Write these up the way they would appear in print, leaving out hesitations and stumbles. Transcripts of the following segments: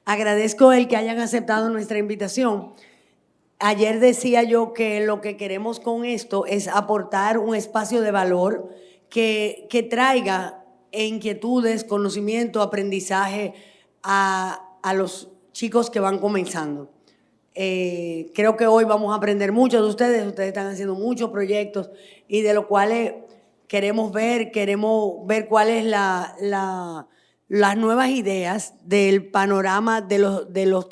Agradezco el que hayan aceptado nuestra invitación. Ayer decía yo que lo que queremos con esto es aportar un espacio de valor que traiga inquietudes, conocimiento, aprendizaje a los chicos que van comenzando. Creo que hoy vamos a aprender mucho de ustedes. Ustedes están haciendo muchos proyectos y de los cuales queremos ver cuál es las nuevas ideas del panorama de los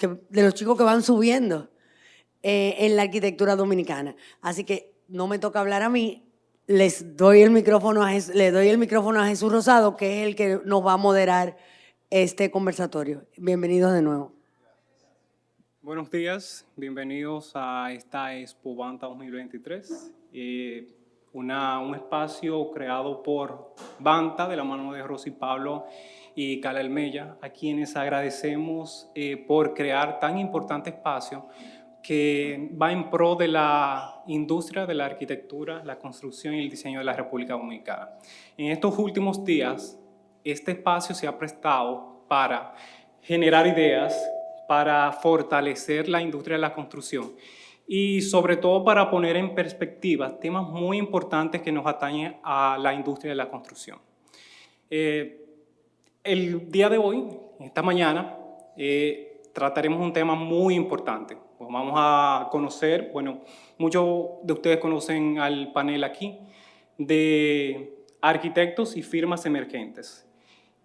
chicos que van subiendo en la arquitectura dominicana. Así que no me toca hablar a mí, le doy el micrófono a Jesús Rosado, que es el que nos va a moderar este conversatorio. Bienvenidos de nuevo. Buenos días, bienvenidos a esta Expo Banta 2023, un espacio creado por Banta de la mano de Rosy Pablo y Cala Elmella, a quienes agradecemos por crear tan importante espacio que va en pro de la industria de la arquitectura, la construcción y el diseño de la República Dominicana. En estos últimos días, este espacio se ha prestado para generar ideas, para fortalecer la industria de la construcción y sobre todo para poner en perspectiva temas muy importantes que nos atañen a la industria de la construcción. El día de hoy, esta mañana, trataremos un tema muy importante. Pues vamos a conocer, bueno, muchos de ustedes conocen al panel aquí, de arquitectos y firmas emergentes.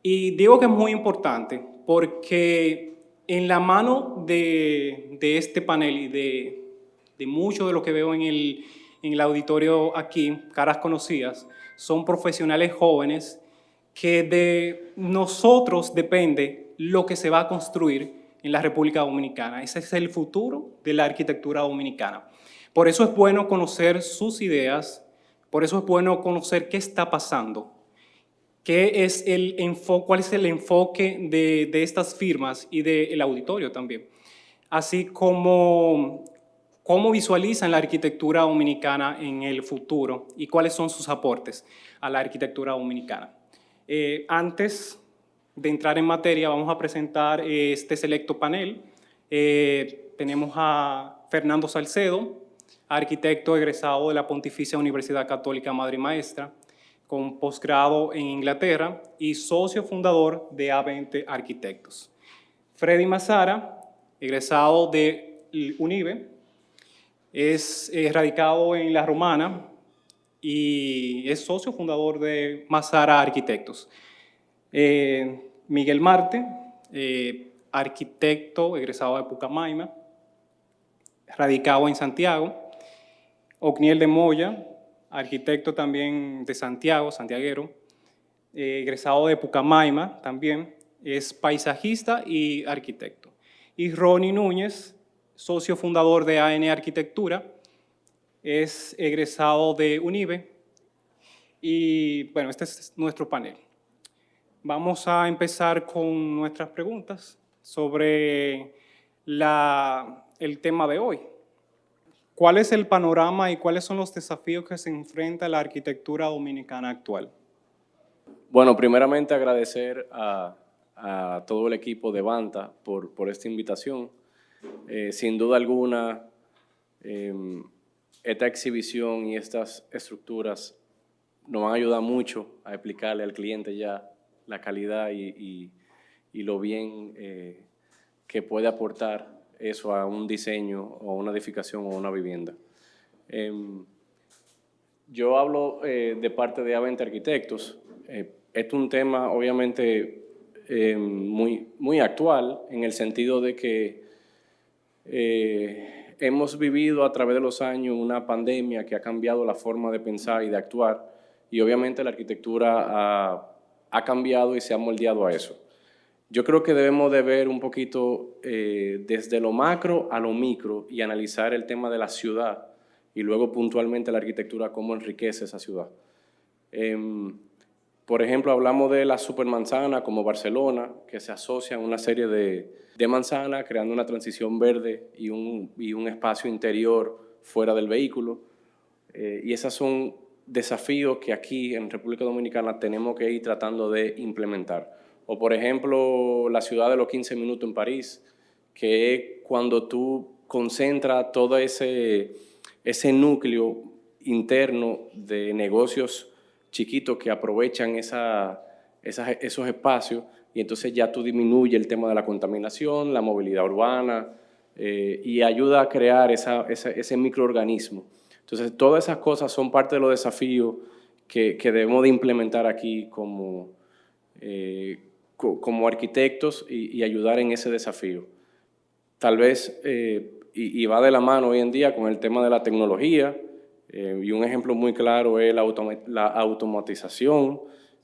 Y digo que es muy importante porque en la mano de este panel y de mucho de lo que veo en el auditorio aquí, caras conocidas, son profesionales jóvenes que de nosotros depende lo que se va a construir en la República Dominicana. Ese es el futuro de la arquitectura dominicana. Por eso es bueno conocer sus ideas, por eso es bueno conocer qué está pasando. ¿Cuál es el enfoque de estas firmas y del auditorio también? Así como cómo visualizan la arquitectura dominicana en el futuro y cuáles son sus aportes a la arquitectura dominicana. Antes de entrar en materia, vamos a presentar este selecto panel. Tenemos a Fernando Salcedo, arquitecto egresado de la Pontificia Universidad Católica Madre y Maestra, con posgrado en Inglaterra y socio fundador de A20 Arquitectos. Freddy Mazara, egresado de UNIBE, es radicado en La Romana y es socio fundador de Mazara Arquitectos. Miguel Marte, arquitecto egresado de Pucamaima, radicado en Santiago. Ocniel de Moya, arquitecto también de Santiago, santiaguero, egresado de Pucamaima también, es paisajista y arquitecto. Y Ronnie Núñez, socio fundador de AN Arquitectura, es egresado de UNIBE. Y bueno, este es nuestro panel. Vamos a empezar con nuestras preguntas sobre el tema de hoy. ¿Cuál es el panorama y cuáles son los desafíos que se enfrenta la arquitectura dominicana actual? Bueno, primeramente agradecer a todo el equipo de Banta por esta invitación. Sin duda alguna, esta exhibición y estas estructuras nos van a ayudar mucho a explicarle al cliente ya la calidad y lo bien que puede aportar eso a un diseño o una edificación o una vivienda. Yo hablo de parte de A20 Arquitectos. Este es un tema obviamente muy actual en el sentido de que hemos vivido a través de los años una pandemia que ha cambiado la forma de pensar y de actuar y obviamente la arquitectura ha cambiado y se ha moldeado a eso. Yo creo que debemos de ver un poquito desde lo macro a lo micro y analizar el tema de la ciudad y luego puntualmente la arquitectura, cómo enriquece esa ciudad. Por ejemplo, hablamos de la supermanzana como Barcelona, que se asocia a una serie de manzanas, creando una transición verde y un espacio interior fuera del vehículo. Y esos son desafíos que aquí en República Dominicana tenemos que ir tratando de implementar. O por ejemplo, la ciudad de los 15 minutos en París, que es cuando tú concentras todo ese núcleo interno de negocios chiquitos que aprovechan esos espacios, y entonces ya tú disminuyes el tema de la contaminación, la movilidad urbana, y ayuda a crear ese microorganismo. Entonces, todas esas cosas son parte de los desafíos que debemos de implementar aquí como arquitectos y ayudar en ese desafío. Tal vez, y va de la mano hoy en día con el tema de la tecnología, y un ejemplo muy claro es la automatización,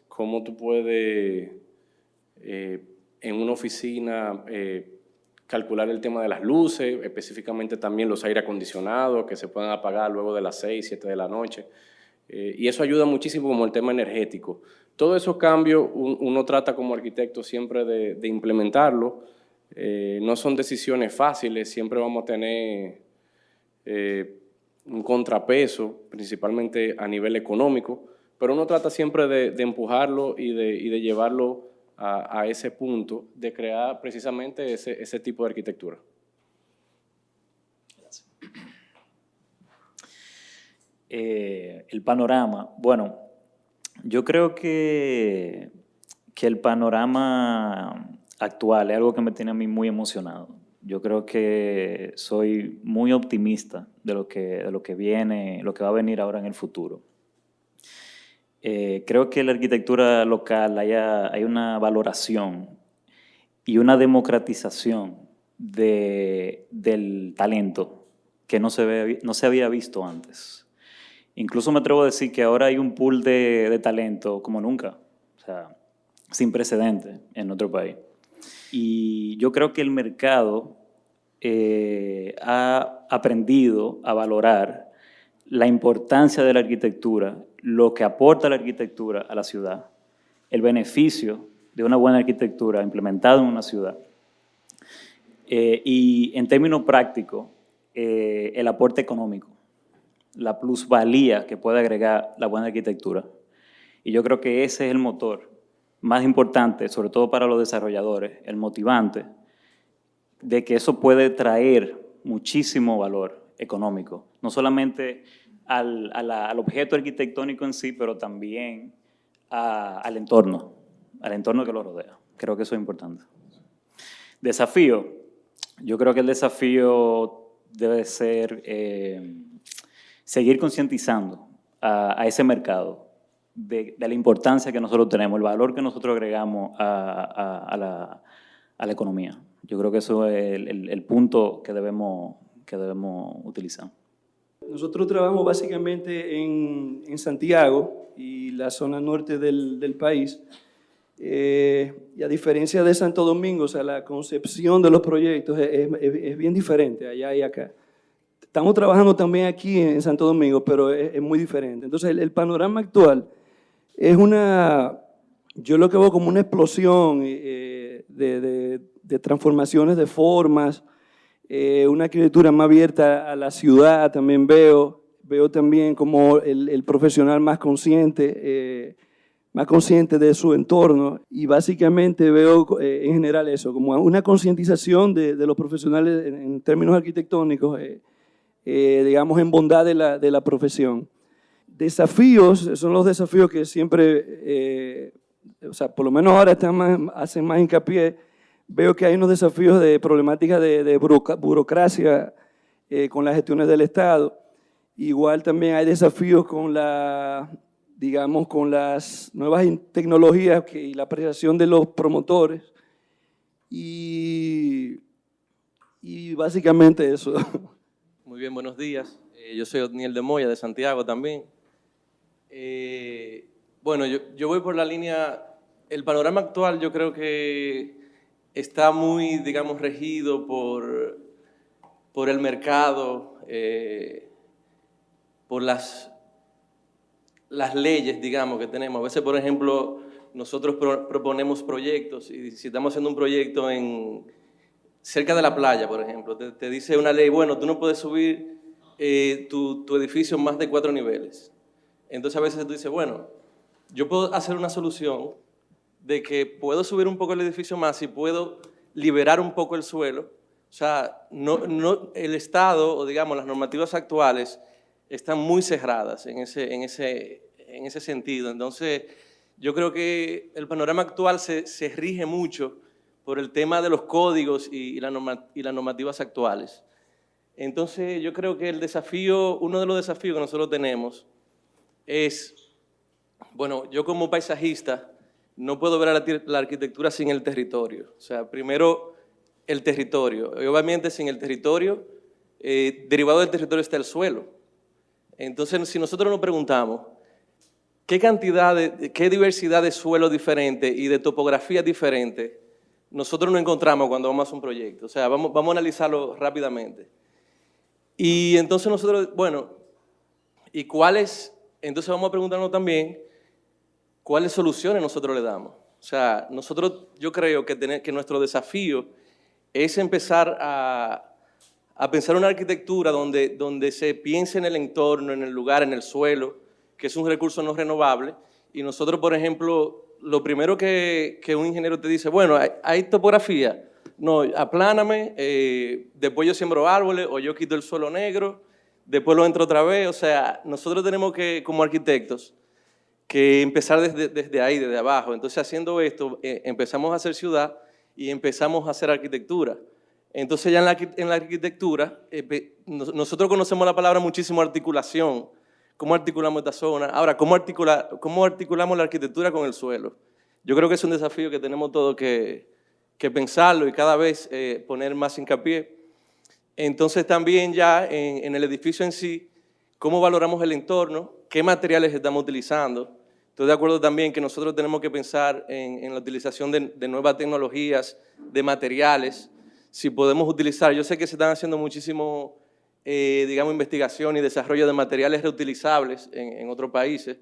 cómo tú puedes en una oficina calcular el tema de las luces, específicamente también los aire acondicionados que se puedan apagar luego de las 6, 7 de la noche. Y eso ayuda muchísimo como el tema energético. Todos esos cambios uno trata como arquitecto siempre de implementarlo. No son decisiones fáciles, siempre vamos a tener un contrapeso, principalmente a nivel económico, pero uno trata siempre de empujarlo y de llevarlo a ese punto, de crear precisamente ese tipo de arquitectura. Gracias. El panorama, bueno, yo creo que el panorama actual es algo que me tiene a mí muy emocionado. Yo creo que soy muy optimista de lo que viene, lo que va a venir ahora en el futuro. Creo que en la arquitectura local hay una valoración y una democratización del talento que no se había visto antes. Incluso me atrevo a decir que ahora hay un pool de talento como nunca, o sea, sin precedentes en nuestro país. Y yo creo que el mercado ha aprendido a valorar la importancia de la arquitectura, lo que aporta la arquitectura a la ciudad, el beneficio de una buena arquitectura implementada en una ciudad. Y en términos prácticos, el aporte económico, la plusvalía que puede agregar la buena arquitectura. Y yo creo que ese es el motor más importante, sobre todo para los desarrolladores, el motivante de que eso puede traer muchísimo valor económico, no solamente al objeto arquitectónico en sí, pero también al entorno que lo rodea. Creo que eso es importante. Desafío. Yo creo que el desafío debe ser seguir concientizando a ese mercado de la importancia que nosotros tenemos, el valor que nosotros agregamos a la economía. Yo creo que eso es el punto que debemos utilizar. Nosotros trabajamos básicamente en Santiago y la zona norte del país. Y a diferencia de Santo Domingo, o sea, la concepción de los proyectos es bien diferente allá y acá. Estamos trabajando también aquí en Santo Domingo, pero es muy diferente. Entonces, el panorama actual es yo lo que veo como una explosión de transformaciones de formas, una arquitectura más abierta a la ciudad. También veo también como el profesional más consciente de su entorno, y básicamente veo en general eso, como una concientización de los profesionales en términos arquitectónicos, digamos en bondad de la profesión. Desafíos, son los desafíos que siempre, o sea, por lo menos ahora hacen más hincapié. Veo que hay unos desafíos de problemáticas de burocracia con las gestiones del Estado. Igual también hay desafíos con digamos, con las nuevas tecnologías y la apreciación de los promotores. Y básicamente eso. Muy bien, buenos días. Yo soy Otniel de Moya, de Santiago también. Bueno, yo voy por la línea. El panorama actual yo creo que está muy, digamos, regido por el mercado, por las leyes, digamos, que tenemos. A veces, por ejemplo, nosotros proponemos proyectos, y si estamos haciendo un proyecto cerca de la playa, por ejemplo, te dice una ley, bueno, tú no puedes subir tu edificio más de 4 niveles. Entonces, a veces tú dices, bueno, yo puedo hacer una solución de que puedo subir un poco el edificio más y puedo liberar un poco el suelo. O sea, el Estado, o digamos las normativas actuales, están muy cerradas en ese sentido. Entonces, yo creo que el panorama actual se rige mucho por el tema de los códigos y las normativas actuales. Entonces, yo creo que uno de los desafíos que nosotros tenemos es, bueno, yo como paisajista no puedo ver la arquitectura sin el territorio. O sea, primero el territorio. Y obviamente sin el territorio, derivado del territorio está el suelo. Entonces, si nosotros nos preguntamos, ¿qué diversidad de suelo diferente y de topografía diferente nosotros nos encontramos cuando vamos a hacer un proyecto? O sea, vamos a analizarlo rápidamente. Y entonces nosotros, bueno, entonces vamos a preguntarnos también, ¿cuáles soluciones nosotros le damos? O sea, yo creo que nuestro desafío es empezar a pensar una arquitectura donde se piense en el entorno, en el lugar, en el suelo, que es un recurso no renovable. Y nosotros, por ejemplo, lo primero que un ingeniero te dice, bueno, hay topografía, no, apláname, después yo siembro árboles o yo quito el suelo negro, después lo entro otra vez. O sea, nosotros tenemos que, como arquitectos, que empezar desde ahí, desde abajo. Entonces, haciendo esto, empezamos a hacer ciudad y empezamos a hacer arquitectura. Entonces, ya en la arquitectura, nosotros conocemos la palabra muchísimo articulación. ¿Cómo articulamos esta zona? Ahora, ¿cómo articulamos la arquitectura con el suelo? Yo creo que es un desafío que tenemos todos que pensarlo y cada vez poner más hincapié. Entonces, también ya en el edificio en sí, ¿cómo valoramos el entorno? ¿Qué materiales estamos utilizando? Estoy de acuerdo también que nosotros tenemos que pensar en la utilización de nuevas tecnologías, de materiales. Si podemos utilizar, yo sé que se están haciendo muchísimo, digamos, investigación y desarrollo de materiales reutilizables en otros países.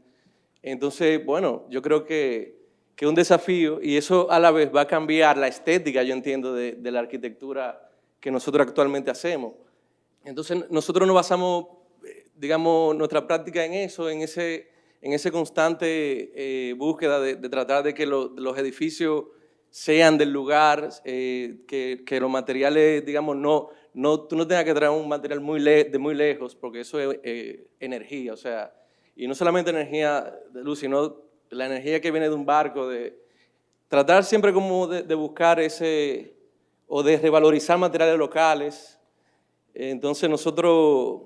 Entonces, bueno, yo creo que es un desafío y eso a la vez va a cambiar la estética, yo entiendo, de la arquitectura que nosotros actualmente hacemos. Entonces, nosotros nos basamos, digamos, nuestra práctica en eso, en ese constante búsqueda de tratar de que los edificios sean del lugar, que los materiales, digamos, tú no tengas que traer un material de muy lejos, porque eso es energía, o sea, y no solamente energía de luz, sino la energía que viene de un barco, de tratar siempre como de buscar o de revalorizar materiales locales. Entonces nosotros,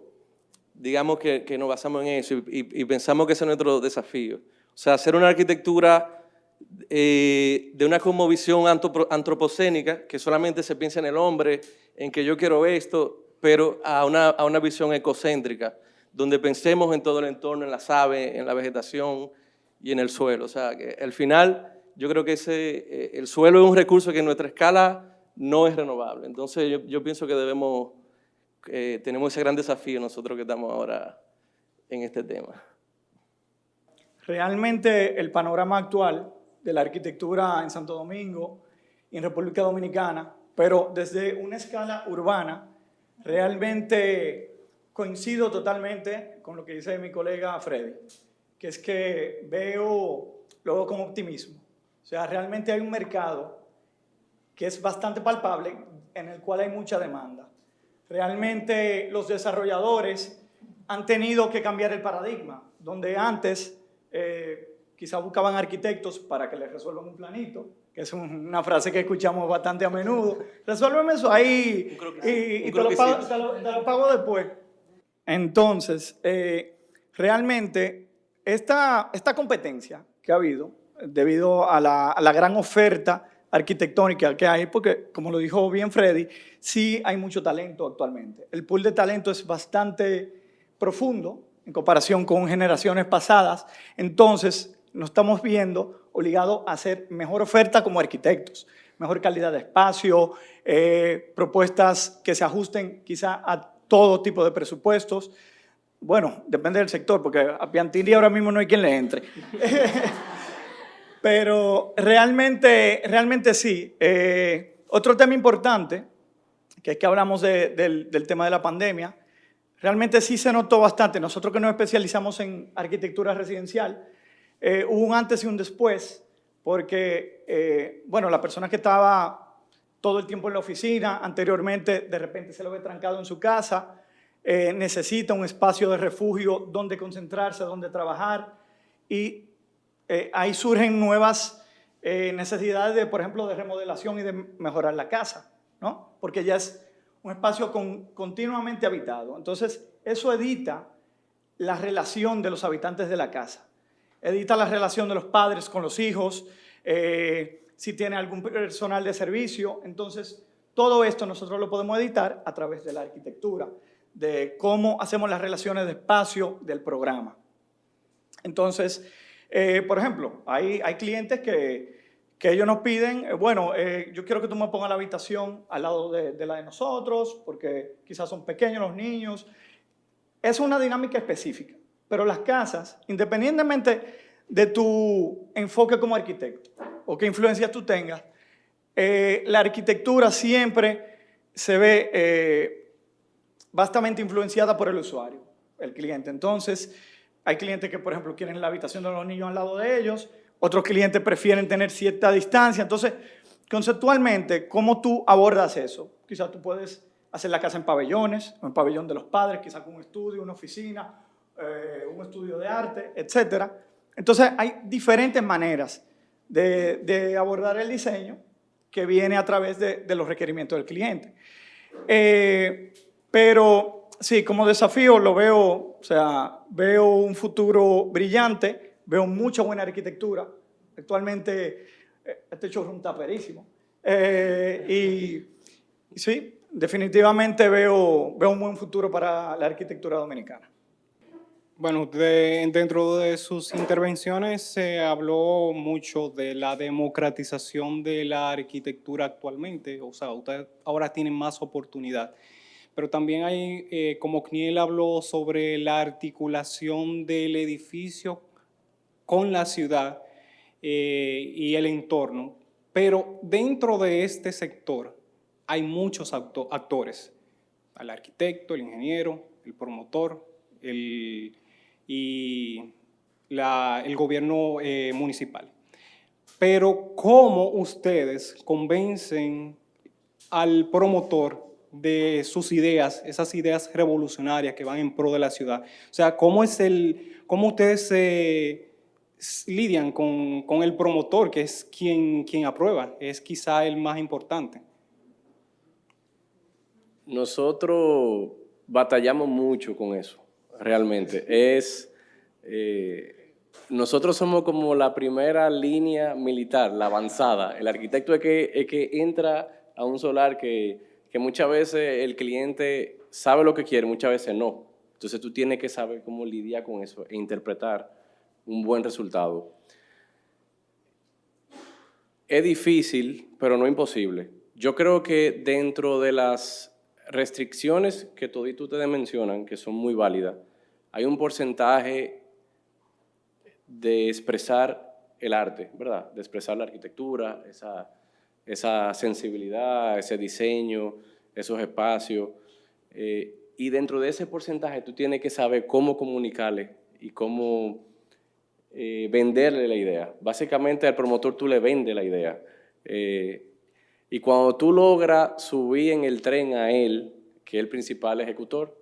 digamos que nos basamos en eso y pensamos que ese es nuestro desafío. O sea, hacer una arquitectura de una cosmovisión antropocénica, que solamente se piensa en el hombre, en que yo quiero esto, pero a una visión ecocéntrica, donde pensemos en todo el entorno, en las aves, en la vegetación y en el suelo. O sea, que al final yo creo que el suelo es un recurso que en nuestra escala no es renovable. Entonces yo pienso que tenemos ese gran desafío nosotros que estamos ahora en este tema. Realmente el panorama actual de la arquitectura en Santo Domingo y en República Dominicana, pero desde una escala urbana, realmente coincido totalmente con lo que dice mi colega Freddy, que es que lo veo con optimismo. O sea, realmente hay un mercado que es bastante palpable, en el cual hay mucha demanda. Realmente los desarrolladores han tenido que cambiar el paradigma, donde antes quizá buscaban arquitectos para que les resuelvan un planito, que es una frase que escuchamos bastante a menudo. Resuélveme eso ahí y te lo pago después. Entonces, realmente esta competencia que ha habido, debido a la gran oferta arquitectónica que hay, porque como lo dijo bien Freddy, sí hay mucho talento actualmente. El pool de talento es bastante profundo en comparación con generaciones pasadas, entonces nos estamos viendo obligados a hacer mejor oferta como arquitectos, mejor calidad de espacio, propuestas que se ajusten quizá a todo tipo de presupuestos. Bueno, depende del sector, porque a Piantini ahora mismo no hay quien le entre. Pero realmente sí. Otro tema importante, que es que hablamos del tema de la pandemia, realmente sí se notó bastante. Nosotros que nos especializamos en arquitectura residencial, hubo un antes y un después, porque, bueno, la persona que estaba todo el tiempo en la oficina, anteriormente de repente se lo ve trancado en su casa, necesita un espacio de refugio donde concentrarse, donde trabajar, y ahí surgen nuevas necesidades, de, por ejemplo, de remodelación y de mejorar la casa, ¿no? Porque ya es un espacio continuamente habitado. Entonces, eso edita la relación de los habitantes de la casa, edita la relación de los padres con los hijos, si tiene algún personal de servicio. Entonces, todo esto nosotros lo podemos editar a través de la arquitectura, de cómo hacemos las relaciones de espacio del programa. Entonces, por ejemplo, hay clientes que ellos nos piden, bueno, yo quiero que tú me pongas la habitación al lado de la de nosotros, porque quizás son pequeños los niños. Es una dinámica específica, pero las casas, independientemente de tu enfoque como arquitecto o qué influencias tú tengas, la arquitectura siempre se ve bastante influenciada por el usuario, el cliente. Entonces, hay clientes que, por ejemplo, quieren la habitación de los niños al lado de ellos, otros clientes prefieren tener cierta distancia. Entonces, conceptualmente, ¿cómo tú abordas eso? Quizás tú puedes hacer la casa en pabellones, o en pabellón de los padres, quizás con un estudio, una oficina, un estudio de arte, etc. Entonces, hay diferentes maneras de abordar el diseño que viene a través de los requerimientos del cliente. Pero sí, como desafío lo veo, o sea, veo un futuro brillante, veo mucha buena arquitectura. Actualmente este showroom está perísimo. Y sí, definitivamente veo un buen futuro para la arquitectura dominicana. Bueno, dentro de sus intervenciones se habló mucho de la democratización de la arquitectura actualmente, o sea, ustedes ahora tienen más oportunidad, pero también hay, como CNIEL habló sobre la articulación del edificio con la ciudad y el entorno, pero dentro de este sector hay muchos actores, el arquitecto, el ingeniero, el promotor, el gobierno municipal. Pero ¿cómo ustedes convencen al promotor de sus ideas, esas ideas revolucionarias que van en pro de la ciudad? O sea, ¿cómo ustedes lidian con el promotor, que es quien aprueba? Es quizá el más importante. Nosotros batallamos mucho con eso. Realmente, nosotros somos como la primera línea militar, la avanzada. El arquitecto es que entra a un solar que muchas veces el cliente sabe lo que quiere, muchas veces no. Entonces tú tienes que saber cómo lidiar con eso e interpretar un buen resultado. Es difícil, pero no imposible. Yo creo que dentro de las restricciones que toditos ustedes mencionan, que son muy válidas, hay un porcentaje de expresar el arte, ¿verdad? De expresar la arquitectura, esa sensibilidad, ese diseño, esos espacios. Y dentro de ese porcentaje tú tienes que saber cómo comunicarle y cómo venderle la idea. Básicamente al promotor tú le vendes la idea. Y cuando tú logras subir en el tren a él, que es el principal ejecutor,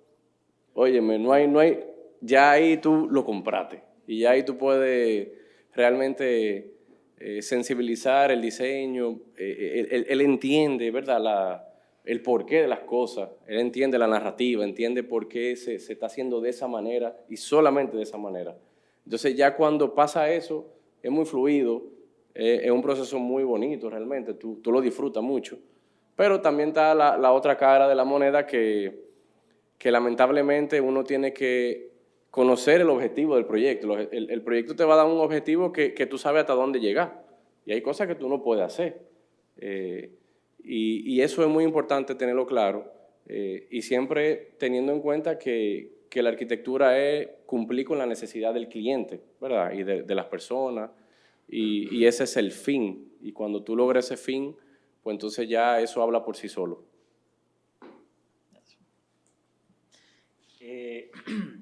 óyeme, no hay, ya ahí tú lo compraste. Y ya ahí tú puedes realmente sensibilizar el diseño. Él entiende, ¿verdad?, el porqué de las cosas. Él entiende la narrativa, entiende por qué se está haciendo de esa manera y solamente de esa manera. Entonces ya cuando pasa eso, es muy fluido. Es un proceso muy bonito realmente, tú lo disfrutas mucho. Pero también está la otra cara de la moneda que lamentablemente uno tiene que conocer el objetivo del proyecto. El proyecto te va a dar un objetivo que tú sabes hasta dónde llegar. Y hay cosas que tú no puedes hacer. Y eso es muy importante tenerlo claro. Y siempre teniendo en cuenta que la arquitectura es cumplir con la necesidad del cliente, ¿verdad? Y de las personas. Y ese es el fin. Y cuando tú logras ese fin, pues entonces ya eso habla por sí solo.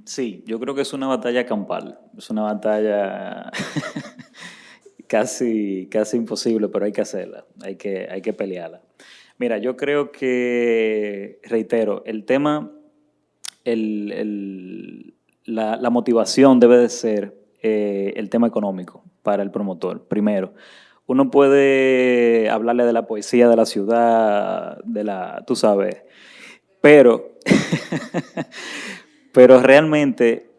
Sí, yo creo que es una batalla campal. Es una batalla casi imposible, pero hay que hacerla, hay que pelearla. Mira, yo creo que, reitero, el tema, la motivación debe de ser el tema económico para el promotor, primero. Uno puede hablarle de la poesía de la ciudad, tú sabes, pero, pero realmente,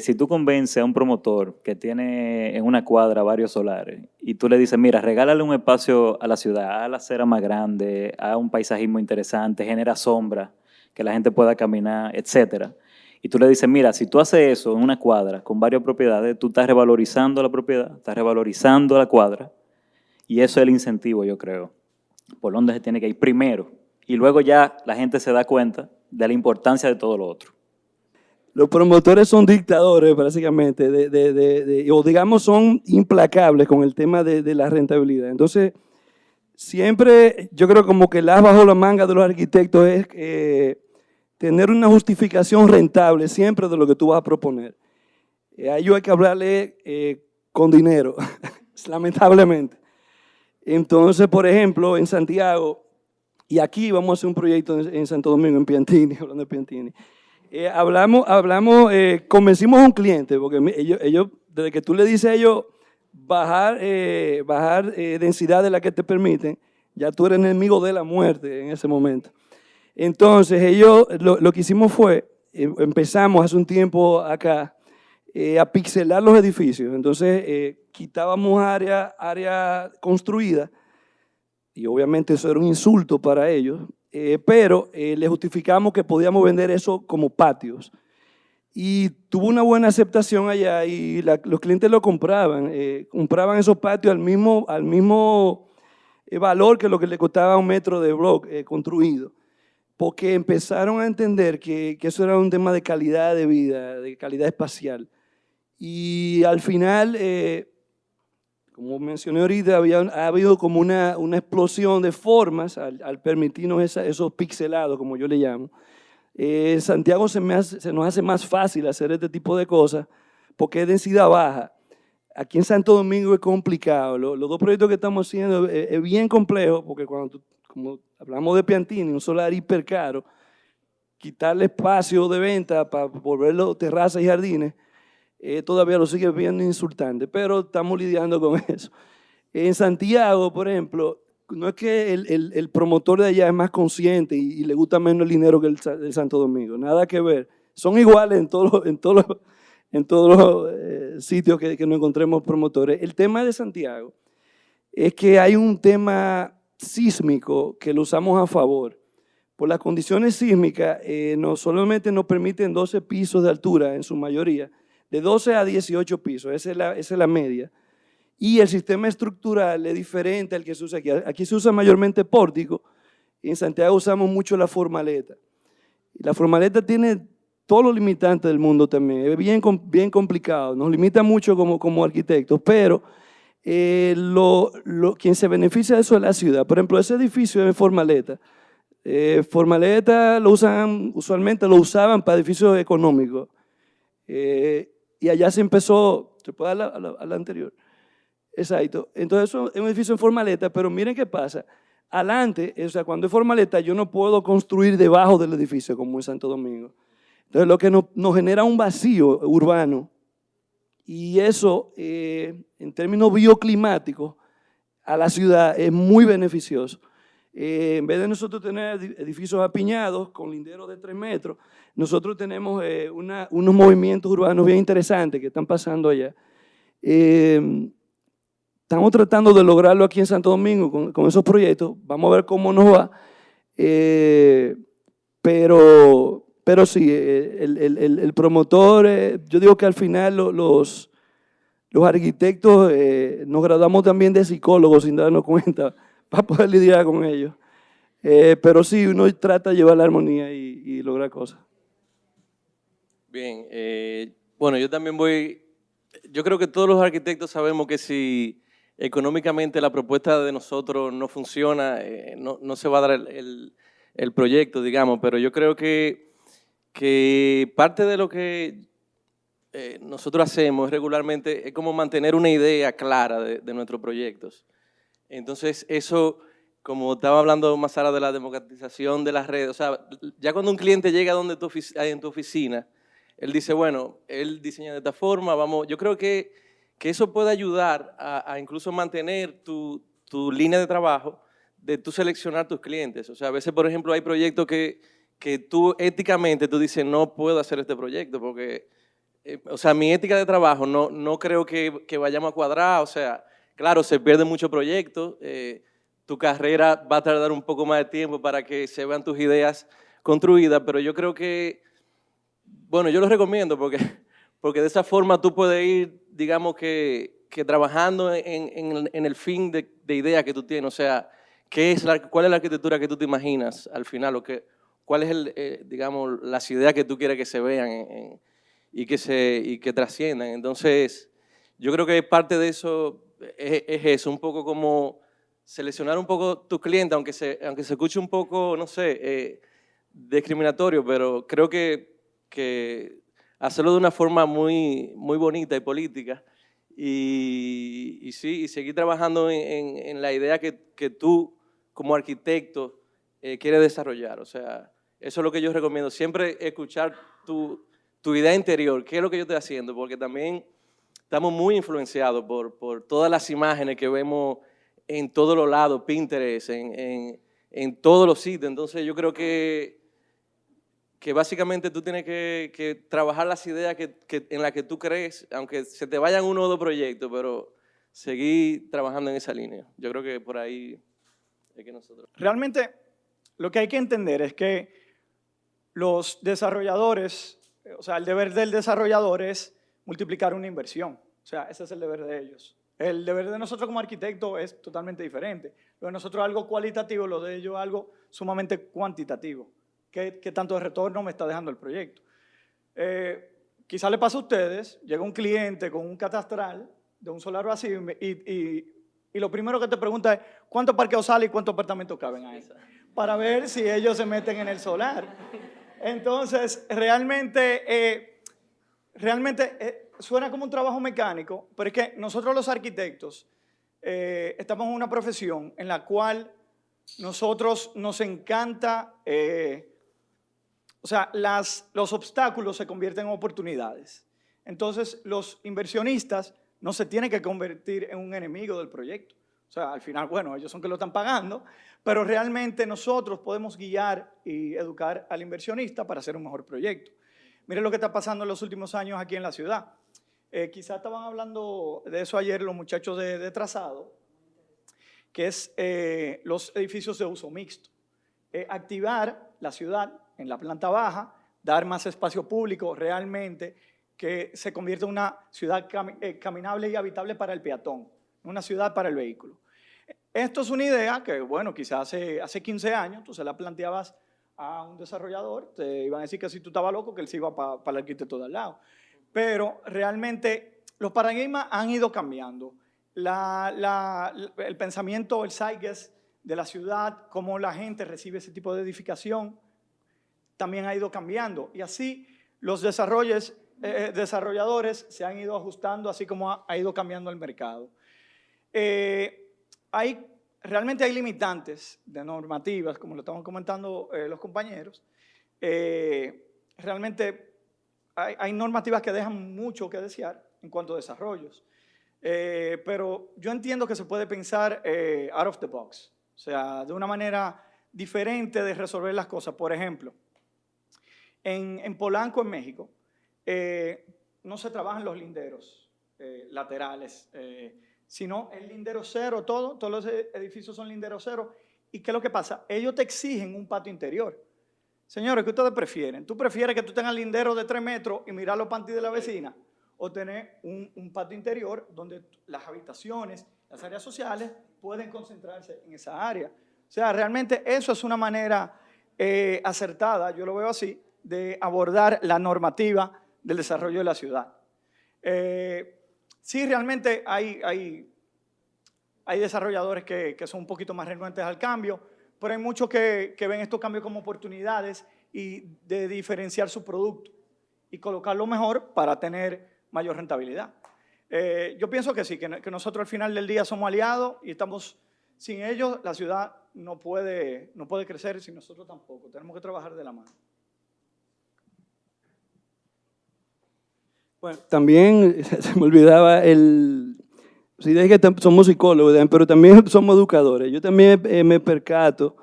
si tú convences a un promotor que tiene en una cuadra varios solares y tú le dices, mira, regálale un espacio a la ciudad, haz la acera más grande, haz un paisajismo interesante, genera sombra, que la gente pueda caminar, etcétera. Y tú le dices, mira, si tú haces eso en una cuadra con varias propiedades, tú estás revalorizando la propiedad, estás revalorizando la cuadra, y eso es el incentivo, yo creo, por donde se tiene que ir primero. Y luego ya la gente se da cuenta de la importancia de todo lo otro. Los promotores son dictadores, básicamente, o digamos son implacables con el tema de la rentabilidad. Entonces, siempre yo creo como que el as bajo la manga de los arquitectos es tener una justificación rentable siempre de lo que tú vas a proponer. A ellos hay que hablarle con dinero, lamentablemente. Entonces, por ejemplo, en Santiago, y aquí vamos a hacer un proyecto en Santo Domingo, en Piantini, hablando de Piantini. Convencimos a un cliente, porque ellos, desde que tú le dices a ellos bajar densidad de la que te permiten, ya tú eres enemigo de la muerte en ese momento. Entonces, ellos, lo que hicimos fue, empezamos hace un tiempo acá, a pixelar los edificios. Entonces, quitábamos área construida, y obviamente eso era un insulto para ellos, pero le justificamos que podíamos vender eso como patios. Y tuvo una buena aceptación allá y los clientes lo compraban compraban esos patios al mismo valor que lo que le costaba un metro de bloque construido, porque empezaron a entender que eso era un tema de calidad de vida, de calidad espacial. Y al final, como mencioné ahorita, ha habido como una explosión de formas al permitirnos esos pixelados, como yo le llamo. En Santiago se nos hace más fácil hacer este tipo de cosas porque es densidad baja. Aquí en Santo Domingo es complicado. Los dos proyectos que estamos haciendo es bien complejo porque como hablamos de Piantini, un solar hiper caro, quitarle espacio de venta para volverlo terrazas y jardines, todavía lo sigue viendo insultante, pero estamos lidiando con eso. En Santiago, por ejemplo, no es que el promotor de allá es más consciente y le gusta menos el dinero que el de Santo Domingo, nada que ver. Son iguales en todos los sitios que nos encontremos promotores. El tema de Santiago es que hay un tema sísmico que lo usamos a favor. Por las condiciones sísmicas, no solamente nos permiten 12 pisos de altura en su mayoría, de 12 a 18 pisos, esa es la media. Y el sistema estructural es diferente al que se usa aquí. Aquí se usa mayormente pórtico, y en Santiago usamos mucho la formaleta. Y la formaleta tiene todos los limitantes del mundo también, es bien complicado, nos limita mucho como arquitectos, pero quien se beneficia de eso es la ciudad. Por ejemplo, ese edificio de formaleta, usualmente lo usaban para edificios económicos. Y allá se empezó, ¿se puede dar a la anterior? Exacto. Entonces eso es un edificio en formaleta, pero miren qué pasa. Adelante, o sea, cuando es formaleta, yo no puedo construir debajo del edificio como en Santo Domingo. Entonces lo que nos genera un vacío urbano, y eso en términos bioclimáticos a la ciudad es muy beneficioso. En vez de nosotros tener edificios apiñados con linderos de 3 metros, nosotros tenemos unos movimientos urbanos bien interesantes que están pasando allá. Estamos tratando de lograrlo aquí en Santo Domingo con esos proyectos. Vamos a ver cómo nos va. Pero sí, el promotor, yo digo que al final los arquitectos nos graduamos también de psicólogos sin darnos cuenta para poder lidiar con ellos. Pero sí, uno trata de llevar la armonía y lograr cosas. Bien, bueno, yo creo que todos los arquitectos sabemos que si económicamente la propuesta de nosotros no funciona, no se va a dar el proyecto, digamos, pero yo creo que parte de lo que nosotros hacemos regularmente es como mantener una idea clara de nuestros proyectos. Entonces, eso, como estaba hablando más ahora de la democratización de las redes, o sea, ya cuando un cliente llega donde en tu oficina, él dice, bueno, él diseña de esta forma, vamos, yo creo que eso puede ayudar a incluso mantener tu línea de trabajo, de tú seleccionar tus clientes. O sea, a veces, por ejemplo, hay proyectos que tú éticamente tú dices, no puedo hacer este proyecto porque, o sea, mi ética de trabajo no creo que vayamos a cuadrar. O sea, claro, se pierden muchos proyectos, tu carrera va a tardar un poco más de tiempo para que se vean tus ideas construidas, pero yo creo que, bueno, yo lo recomiendo porque de esa forma tú puedes ir, digamos que trabajando en el fin de idea que tú tienes. O sea, ¿cuál es la arquitectura que tú te imaginas al final? ¿Cuál es, digamos, las ideas que tú quieres que se vean y que trasciendan? Entonces, yo creo que parte de eso es eso, un poco como seleccionar un poco tus clientes, aunque se escuche un poco, no sé, discriminatorio, pero creo que hacerlo de una forma muy, muy bonita y política y sí, y seguir trabajando en la idea que tú como arquitecto quieres desarrollar. O sea, eso es lo que yo recomiendo, siempre escuchar tu idea interior, qué es lo que yo estoy haciendo, porque también estamos muy influenciados por todas las imágenes que vemos en todos los lados, Pinterest, en todos los sitios. Entonces yo creo que básicamente tú tienes que trabajar las ideas en las que tú crees, aunque se te vayan uno o dos proyectos, pero seguir trabajando en esa línea. Yo creo que por ahí es que nosotros... Realmente lo que hay que entender es que los desarrolladores, o sea, el deber del desarrollador es multiplicar una inversión. O sea, ese es el deber de ellos. El deber de nosotros como arquitectos es totalmente diferente. Lo de nosotros es algo cualitativo, lo de ellos es algo sumamente cuantitativo. ¿Qué tanto de retorno me está dejando el proyecto? Quizá le pasa a ustedes, llega un cliente con un catastral de un solar vacío y lo primero que te pregunta es ¿cuánto parqueo sale y cuántos apartamentos caben ahí? Para ver si ellos se meten en el solar. Entonces, realmente suena como un trabajo mecánico, pero es que nosotros los arquitectos estamos en una profesión en la cual nosotros nos encanta, o sea, los obstáculos se convierten en oportunidades. Entonces, los inversionistas no se tienen que convertir en un enemigo del proyecto. O sea, al final, bueno, ellos son que lo están pagando, pero realmente nosotros podemos guiar y educar al inversionista para hacer un mejor proyecto. Miren lo que está pasando en los últimos años aquí en la ciudad. Quizás estaban hablando de eso ayer los muchachos de trazado, que es los edificios de uso mixto. Activar la ciudad en la planta baja, dar más espacio público realmente, que se convierta en una ciudad caminable y habitable para el peatón, una ciudad para el vehículo. Esto es una idea que, bueno, quizás hace 15 años tú se la planteabas a un desarrollador, te iban a decir que si tú estabas loco, que él se iba para el arquitecto de al lado. Pero realmente los paradigmas han ido cambiando. El pensamiento, el zeitgeist de la ciudad, cómo la gente recibe ese tipo de edificación, también ha ido cambiando. Y así los desarrolladores se han ido ajustando, así como ha ido cambiando el mercado. Realmente hay limitantes de normativas, como lo estaban comentando los compañeros. Realmente hay normativas que dejan mucho que desear en cuanto a desarrollos. Pero yo entiendo que se puede pensar out of the box, o sea, de una manera diferente de resolver las cosas. Por ejemplo, en Polanco, en México, no se trabajan los linderos laterales, sino el lindero cero, todos los edificios son lindero cero. ¿Y qué es lo que pasa? Ellos te exigen un patio interior. Señores, ¿qué ustedes prefieren? ¿Tú prefieres que tú tengas lindero de 3 metros y mirar los panties de la vecina? ¿O tener un patio interior donde las habitaciones, las áreas sociales pueden concentrarse en esa área? O sea, realmente eso es una manera acertada, yo lo veo así, de abordar la normativa del desarrollo de la ciudad. Sí, realmente hay desarrolladores que son un poquito más renuentes al cambio, pero hay muchos que ven estos cambios como oportunidades y de diferenciar su producto. y colocarlo mejor para tener mayor rentabilidad. Yo pienso que sí, que nosotros al final del día somos aliados y estamos, sin ellos la ciudad no puede crecer y sin nosotros tampoco. Tenemos que trabajar de la mano. Bueno, también se me olvidaba sí, es que somos psicólogos, pero también somos educadores. Yo también me percato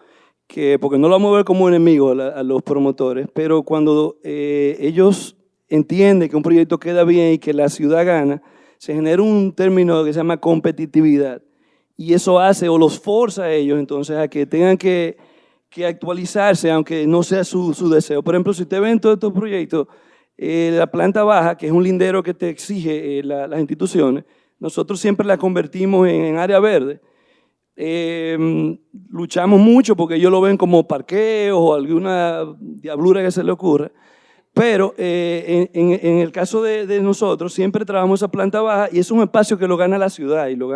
que, porque no lo vamos a ver como enemigos a los promotores, pero cuando ellos entienden que un proyecto queda bien y que la ciudad gana, se genera un término que se llama competitividad. Y eso hace o los forza a ellos entonces a que tengan que actualizarse, aunque no sea su deseo. Por ejemplo, si usted ve en todos estos proyectos, la planta baja, que es un lindero que te exige las instituciones, nosotros siempre la convertimos en área verde. Luchamos mucho porque ellos lo ven como parqueos o alguna diablura que se le ocurra, pero en el caso de nosotros siempre trabajamos esa planta baja y es un espacio que lo gana la ciudad y lo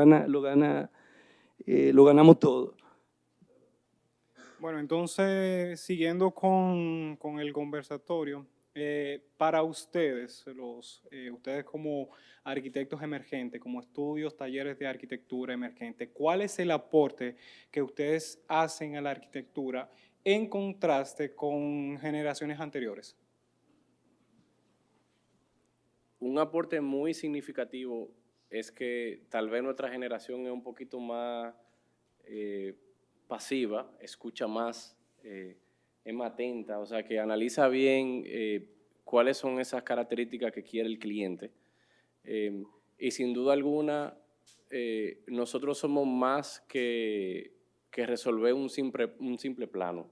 ganamos todos. Bueno, entonces, siguiendo con el conversatorio, para ustedes, ustedes como arquitectos emergentes, como estudios, talleres de arquitectura emergente, ¿cuál es el aporte que ustedes hacen a la arquitectura en contraste con generaciones anteriores? Un aporte muy significativo es que tal vez nuestra generación es un poquito más pasiva, escucha más, es más atenta, o sea, que analiza bien cuáles son esas características que quiere el cliente. Y sin duda alguna, nosotros somos más que resolver un simple plano.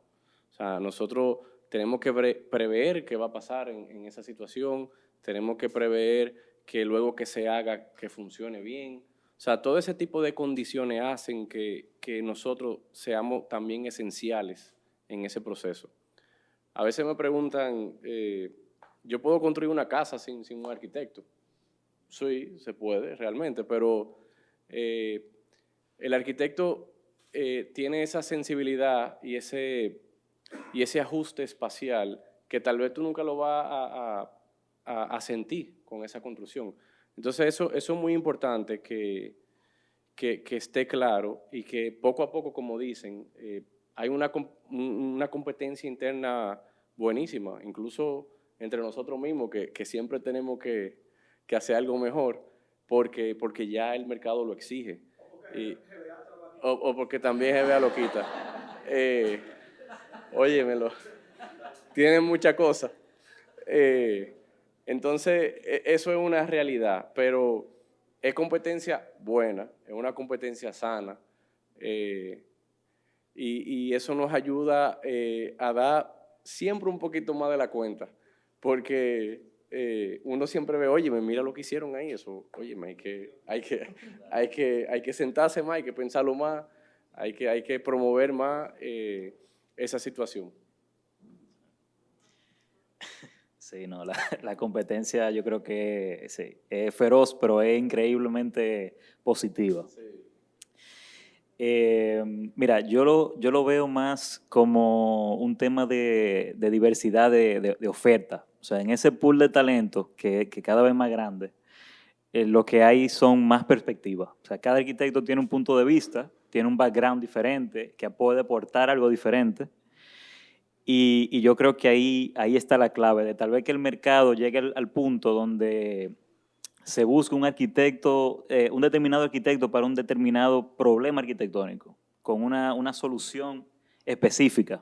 O sea, nosotros tenemos que prever qué va a pasar en esa situación, tenemos que prever que luego que se haga, que funcione bien. O sea, todo ese tipo de condiciones hacen que nosotros seamos también esenciales en ese proceso. A veces me preguntan, ¿yo puedo construir una casa sin un arquitecto? Sí, se puede realmente, pero el arquitecto tiene esa sensibilidad y ese ajuste espacial que tal vez tú nunca lo vas a sentir con esa construcción. Entonces eso es muy importante que esté claro y que poco a poco, como dicen, hay una competencia interna buenísima, incluso entre nosotros mismos, que siempre tenemos que hacer algo mejor porque ya el mercado lo exige. O porque también GBA lo quita. Óyemelo, tienen muchas cosas. Entonces, eso es una realidad, pero es competencia buena, es una competencia sana, y eso nos ayuda a dar siempre un poquito más de la cuenta, porque uno siempre ve, oye, mira lo que hicieron ahí, eso, oye, hay que sentarse más, hay que pensarlo más, hay que promover más esa situación. Sí, no, la competencia yo creo que sí, es feroz, pero es increíblemente positiva. Sí. Mira, yo lo veo más como un tema de diversidad de oferta. O sea, en ese pool de talento que cada vez más grande, lo que hay son más perspectivas. O sea, cada arquitecto tiene un punto de vista, tiene un background diferente, que puede aportar algo diferente. Y yo creo que ahí está la clave, de tal vez que el mercado llegue al punto donde se busca un arquitecto, un determinado arquitecto para un determinado problema arquitectónico, con una solución específica.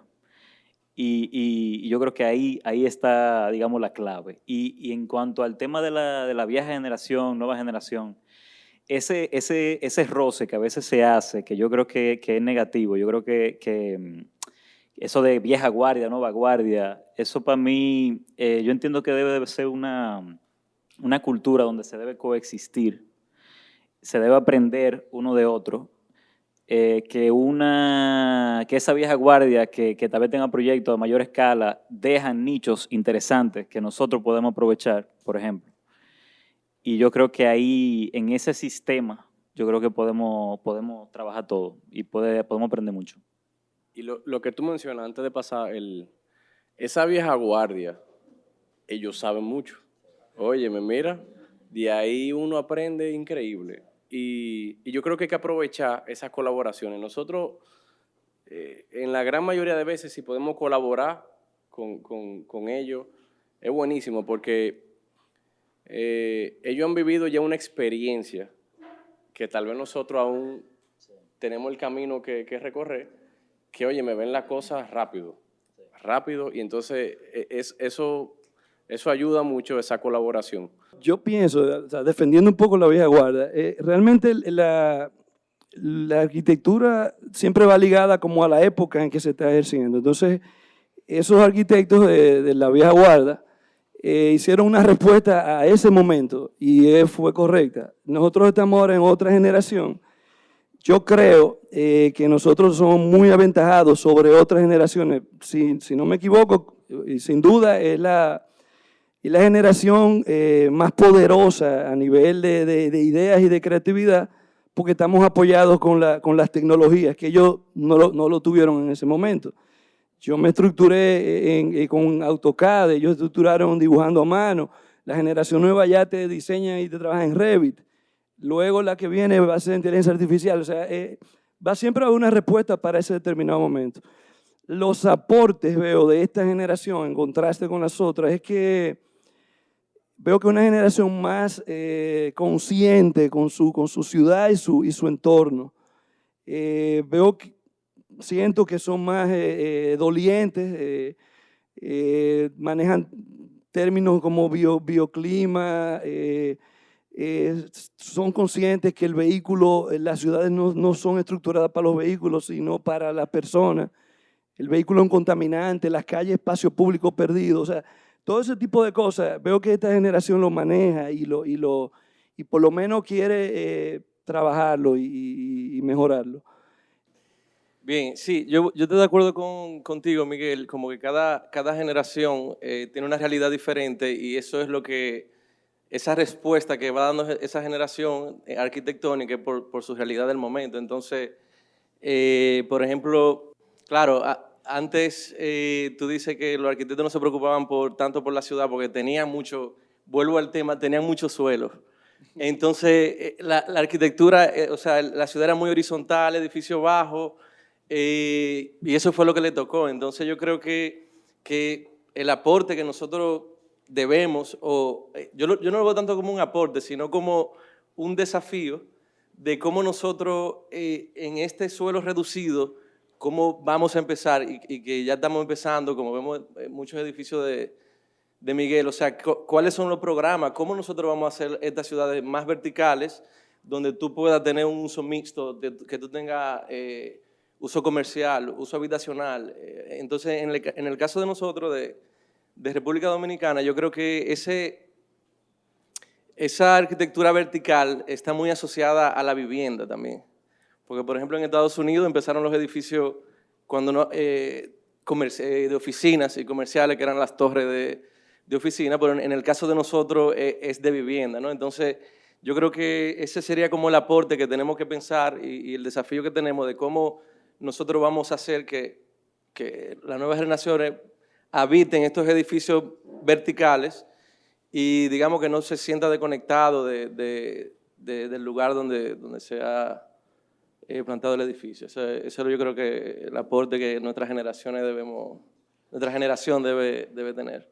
Y yo creo que ahí está, digamos, la clave. Y en cuanto al tema de la vieja generación, nueva generación, ese roce que a veces se hace, que yo creo que es negativo, yo creo que eso de vieja guardia, nueva guardia, eso para mí, yo entiendo que debe ser una cultura donde se debe coexistir, se debe aprender uno de otro, que esa vieja guardia que tal vez tenga proyectos a mayor escala dejan nichos interesantes que nosotros podemos aprovechar, por ejemplo. Y yo creo que ahí, en ese sistema, yo creo que podemos trabajar todo y podemos aprender mucho. Y lo que tú mencionas antes de pasar, esa vieja guardia, ellos saben mucho. Óyeme, mira, de ahí uno aprende increíble. Y yo creo que hay que aprovechar esas colaboraciones. Nosotros, en la gran mayoría de veces, si podemos colaborar con ellos, es buenísimo porque ellos han vivido ya una experiencia que tal vez nosotros aún tenemos el camino que recorrer, que, oye, me ven las cosas rápido, y entonces eso ayuda mucho, esa colaboración. Yo pienso, o sea, defendiendo un poco la vieja guardia, realmente la arquitectura siempre va ligada como a la época en que se está ejerciendo. Entonces, esos arquitectos de la vieja guardia hicieron una respuesta a ese momento y fue correcta. Nosotros estamos ahora en otra generación. Yo creo que nosotros somos muy aventajados sobre otras generaciones. Si no me equivoco, y sin duda es la generación más poderosa a nivel de ideas y de creatividad, porque estamos apoyados con las tecnologías, que ellos no lo tuvieron en ese momento. Yo me estructuré con AutoCAD, ellos estructuraron dibujando a mano. La generación nueva ya te diseña y te trabaja en Revit. Luego la que viene va a ser inteligencia artificial. O sea, va siempre a haber una respuesta para ese determinado momento. Los aportes, veo, de esta generación, en contraste con las otras, es que veo que una generación más consciente con su ciudad y su entorno. Siento que son más dolientes, manejan términos como bioclima, son conscientes que el vehículo, las ciudades no son estructuradas para los vehículos, sino para las personas. El vehículo es un contaminante, las calles, espacio público perdido, o sea, todo ese tipo de cosas. Veo que esta generación lo maneja y por lo menos quiere trabajarlo y mejorarlo. Bien, sí, yo estoy de acuerdo contigo, Miguel, como que cada generación tiene una realidad diferente y eso es lo que, esa respuesta que va dando esa generación arquitectónica por su realidad del momento. Entonces, por ejemplo, claro, antes tú dices que los arquitectos no se preocupaban tanto por la ciudad porque tenían mucho, vuelvo al tema, tenían mucho suelo. Entonces, la arquitectura, o sea, la ciudad era muy horizontal, edificio bajo, y eso fue lo que le tocó. Entonces yo creo que el aporte que nosotros debemos, yo no lo veo tanto como un aporte, sino como un desafío de cómo nosotros en este suelo reducido, cómo vamos a empezar y que ya estamos empezando, como vemos muchos edificios de Miguel, o sea, cuáles son los programas, cómo nosotros vamos a hacer estas ciudades más verticales, donde tú puedas tener un uso mixto, que tú tengas uso comercial, uso habitacional. Entonces, en el caso de nosotros, de República Dominicana, yo creo que esa arquitectura vertical está muy asociada a la vivienda también. Porque, por ejemplo, en Estados Unidos empezaron los edificios de oficinas y comerciales, que eran las torres de oficina, pero en el caso de nosotros es de vivienda, ¿no? Entonces, yo creo que ese sería como el aporte que tenemos que pensar y el desafío que tenemos de cómo nosotros vamos a hacer que las nuevas generaciones habiten estos edificios verticales y digamos que no se sienta desconectado del lugar donde se ha plantado el edificio. Eso yo creo que el aporte que nuestra generación debe tener.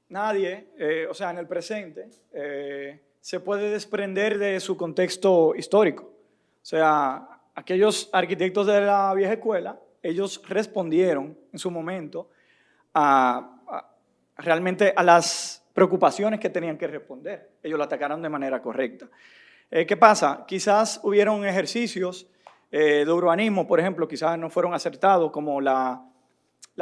Nadie, o sea, en el presente, se puede desprender de su contexto histórico. O sea, aquellos arquitectos de la vieja escuela, ellos respondieron en su momento realmente a las preocupaciones que tenían que responder. Ellos lo atacaron de manera correcta. ¿Qué pasa? Quizás hubieron ejercicios de urbanismo, por ejemplo, quizás no fueron acertados, como la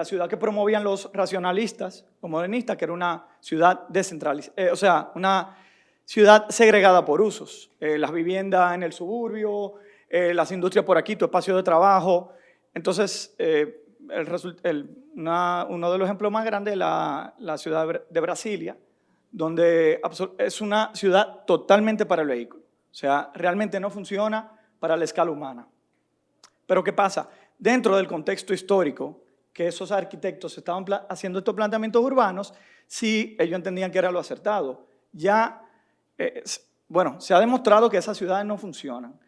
ciudad que promovían los racionalistas o modernistas, que era una ciudad descentralizada, o sea, una ciudad segregada por usos. Las viviendas en el suburbio, las industrias por aquí, tu espacio de trabajo. Entonces, uno de los ejemplos más grandes es la ciudad de Brasilia, donde es una ciudad totalmente para el vehículo. O sea, realmente no funciona para la escala humana. Pero ¿qué pasa? Dentro del contexto histórico, que esos arquitectos estaban haciendo estos planteamientos urbanos si ellos entendían que era lo acertado. Ya, bueno, se ha demostrado que esas ciudades no funcionan.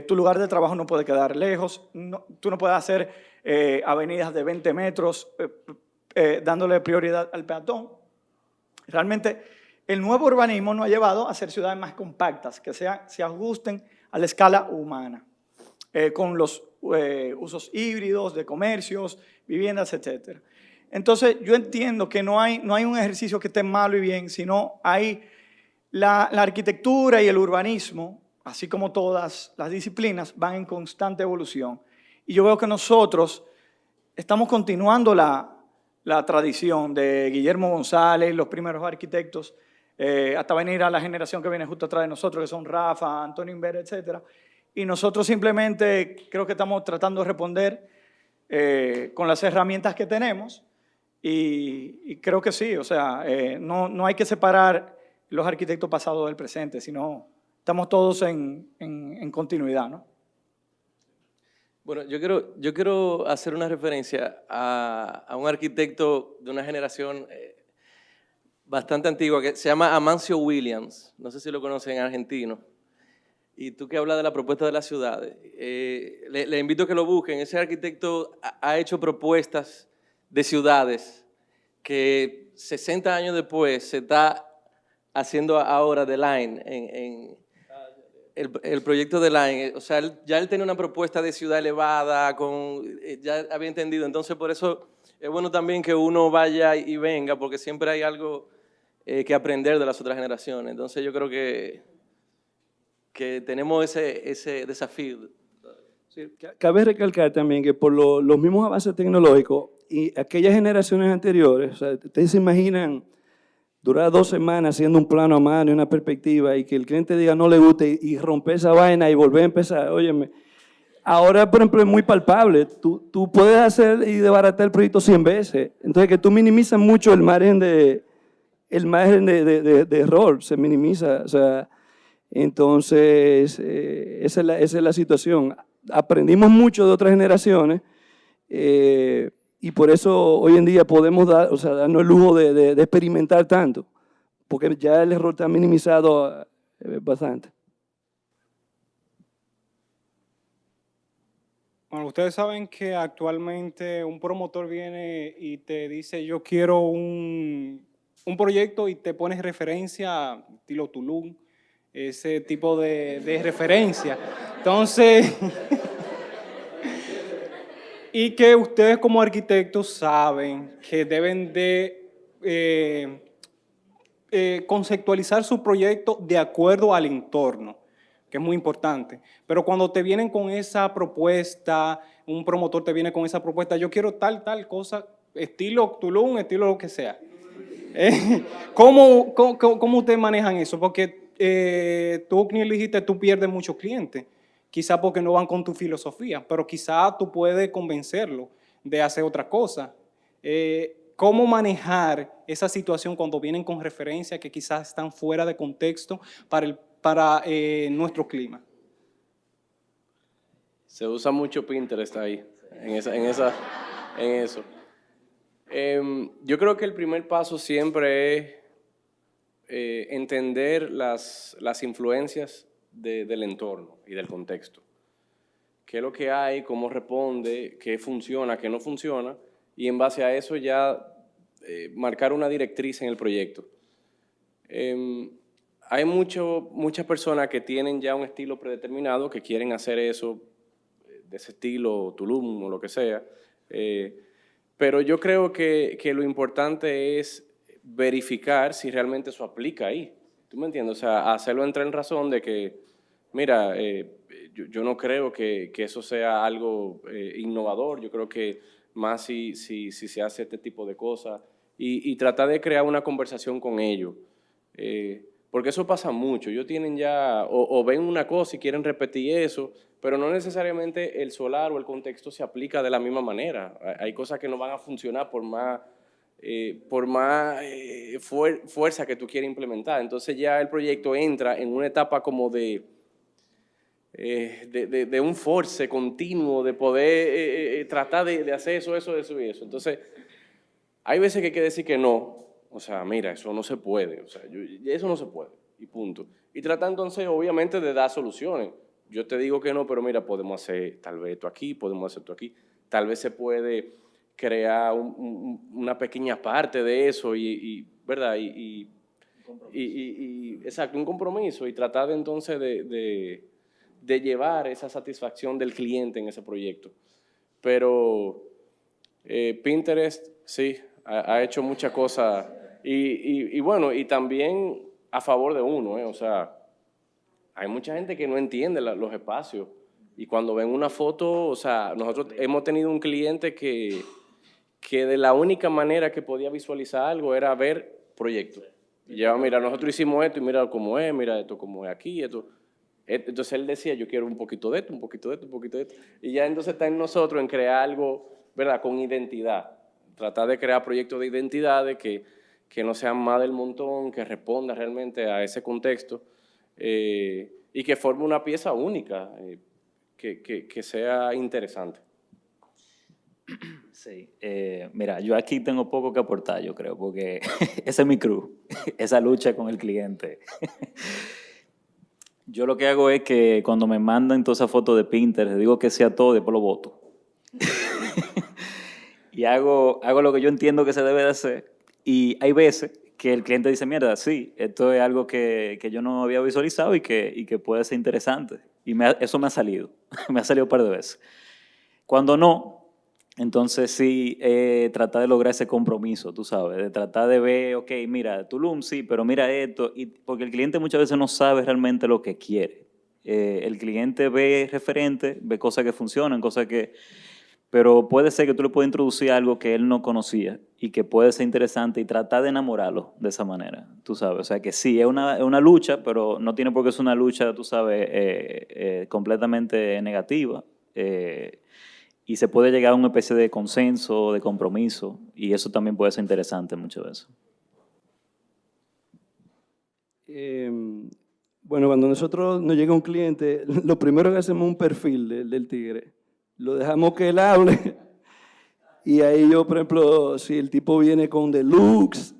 Tu lugar de trabajo no puede quedar lejos, tú no puedes hacer avenidas de 20 metros dándole prioridad al peatón. Realmente, el nuevo urbanismo nos ha llevado a hacer ciudades más compactas, que se ajusten a la escala humana, con los usos híbridos de comercios, viviendas, etc. Entonces, yo entiendo que no hay un ejercicio que esté malo y bien, sino hay la arquitectura y el urbanismo, así como todas las disciplinas, van en constante evolución. Y yo veo que nosotros estamos continuando la tradición de Guillermo González, los primeros arquitectos, hasta venir a la generación que viene justo atrás de nosotros, que son Rafa, Antonio Invera, etc. Y nosotros simplemente creo que estamos tratando de responder con las herramientas que tenemos y creo que sí, o sea, no hay que separar los arquitectos pasados del presente, sino estamos todos en continuidad, ¿no? Bueno, yo quiero hacer una referencia a un arquitecto de una generación bastante antigua que se llama Amancio Williams. No sé si lo conocen, argentino. Y tú que hablas de la propuesta de las ciudades, le invito a que lo busquen. Ese arquitecto ha hecho propuestas de ciudades que 60 años después se está haciendo ahora de Line, el proyecto de Line. O sea, ya él tenía una propuesta de ciudad elevada, ya había entendido. Entonces, por eso es bueno también que uno vaya y venga, porque siempre hay algo que aprender de las otras generaciones. Entonces, yo creo que tenemos ese desafío. Sí, cabe recalcar también que por los mismos avances tecnológicos y aquellas generaciones anteriores, o sea, ustedes se imaginan durar 2 semanas haciendo un plano a mano y una perspectiva y que el cliente diga no le guste y romper esa vaina y volver a empezar. Óyeme, ahora, por ejemplo, es muy palpable. Tú puedes hacer y desbaratar el proyecto 100 veces. Entonces, que tú minimizas mucho el margen de error, se minimiza. O sea, entonces, esa es la situación. Aprendimos mucho de otras generaciones y por eso hoy en día podemos darnos el lujo de experimentar tanto, porque ya el error está minimizado bastante. Bueno, ustedes saben que actualmente un promotor viene y te dice yo quiero un proyecto y te pones referencia estilo Tulum, ese tipo de referencia. Entonces, y que ustedes como arquitectos saben que deben de conceptualizar su proyecto de acuerdo al entorno, que es muy importante. Pero cuando te vienen con esa propuesta, un promotor te viene con esa propuesta, yo quiero tal cosa, estilo Tulum, estilo lo que sea. ¿Cómo ustedes manejan eso? Porque tú, ni dijiste, tú pierdes muchos clientes. Quizá porque no van con tu filosofía, pero quizá tú puedes convencerlo de hacer otra cosa. ¿Cómo manejar esa situación cuando vienen con referencias que quizás están fuera de contexto para nuestro clima? Se usa mucho Pinterest ahí, en eso. Yo creo que el primer paso siempre es entender las influencias del entorno y del contexto. ¿Qué es lo que hay? ¿Cómo responde? ¿Qué funciona? ¿Qué no funciona? Y en base a eso ya marcar una directriz en el proyecto. Hay muchas personas que tienen ya un estilo predeterminado, que quieren hacer eso de ese estilo, Tulum o lo que sea. Pero yo creo que lo importante es verificar si realmente eso aplica ahí. ¿Tú me entiendes? O sea, hacerlo entrar en razón de que, mira, yo no creo que eso sea algo innovador. Yo creo que más si se hace este tipo de cosas y tratar de crear una conversación con ellos. Porque eso pasa mucho. Ellos tienen ya, o ven una cosa y quieren repetir eso, pero no necesariamente el solar o el contexto se aplica de la misma manera. Hay cosas que no van a funcionar por más fuerza que tú quieras implementar. Entonces ya el proyecto entra en una etapa como de de un force continuo, de poder tratar de hacer eso y eso. Entonces, hay veces que hay que decir que no. O sea, mira, eso no se puede. O sea, eso no se puede. Y punto. Y tratar entonces, obviamente, de dar soluciones. Yo te digo que no, pero mira, podemos hacer tal vez esto aquí, podemos hacer esto aquí. Tal vez se puede crear una pequeña parte de eso ¿verdad? Exacto, un compromiso y tratar entonces de llevar esa satisfacción del cliente en ese proyecto. Pero Pinterest, sí, ha hecho muchas cosas y bueno, y también a favor de uno, o sea, hay mucha gente que no entiende los espacios y cuando ven una foto, o sea, nosotros hemos tenido un cliente que de la única manera que podía visualizar algo era ver proyectos. Y ya, mira, nosotros hicimos esto y mira cómo es, mira esto cómo es aquí, esto. Entonces él decía, yo quiero un poquito de esto, un poquito de esto, un poquito de esto. Y ya entonces está en nosotros en crear algo, ¿verdad?, con identidad. Tratar de crear proyectos de identidad que no sean más del montón, que responda realmente a ese contexto y que forme una pieza única, que sea interesante. Sí, mira, yo aquí tengo poco que aportar, yo creo, porque ese es mi crew, esa lucha con el cliente. Yo lo que hago es que cuando me mandan todas esas fotos de Pinterest, digo que sea todo y después lo voto. Y hago lo que yo entiendo que se debe de hacer. Y hay veces que el cliente dice, mierda, sí, esto es algo que yo no había visualizado y que puede ser interesante. Y eso me ha salido, me ha salido un par de veces. Cuando no, entonces sí, tratar de lograr ese compromiso, tú sabes, de tratar de ver, ok, mira, Tulum sí, pero mira esto, porque el cliente muchas veces no sabe realmente lo que quiere. El cliente ve referentes, ve cosas que funcionan, pero puede ser que tú le puedas introducir algo que él no conocía y que puede ser interesante y tratar de enamorarlo de esa manera, tú sabes. O sea que sí, es una lucha, pero no tiene por qué ser una lucha, tú sabes, completamente negativa. Y se puede llegar a una especie de consenso, de compromiso, y eso también puede ser interesante muchas veces. Bueno, cuando nosotros nos llega un cliente, lo primero que hacemos es un perfil del tigre. Lo dejamos que él hable. Y ahí yo, por ejemplo, si el tipo viene con Deluxe,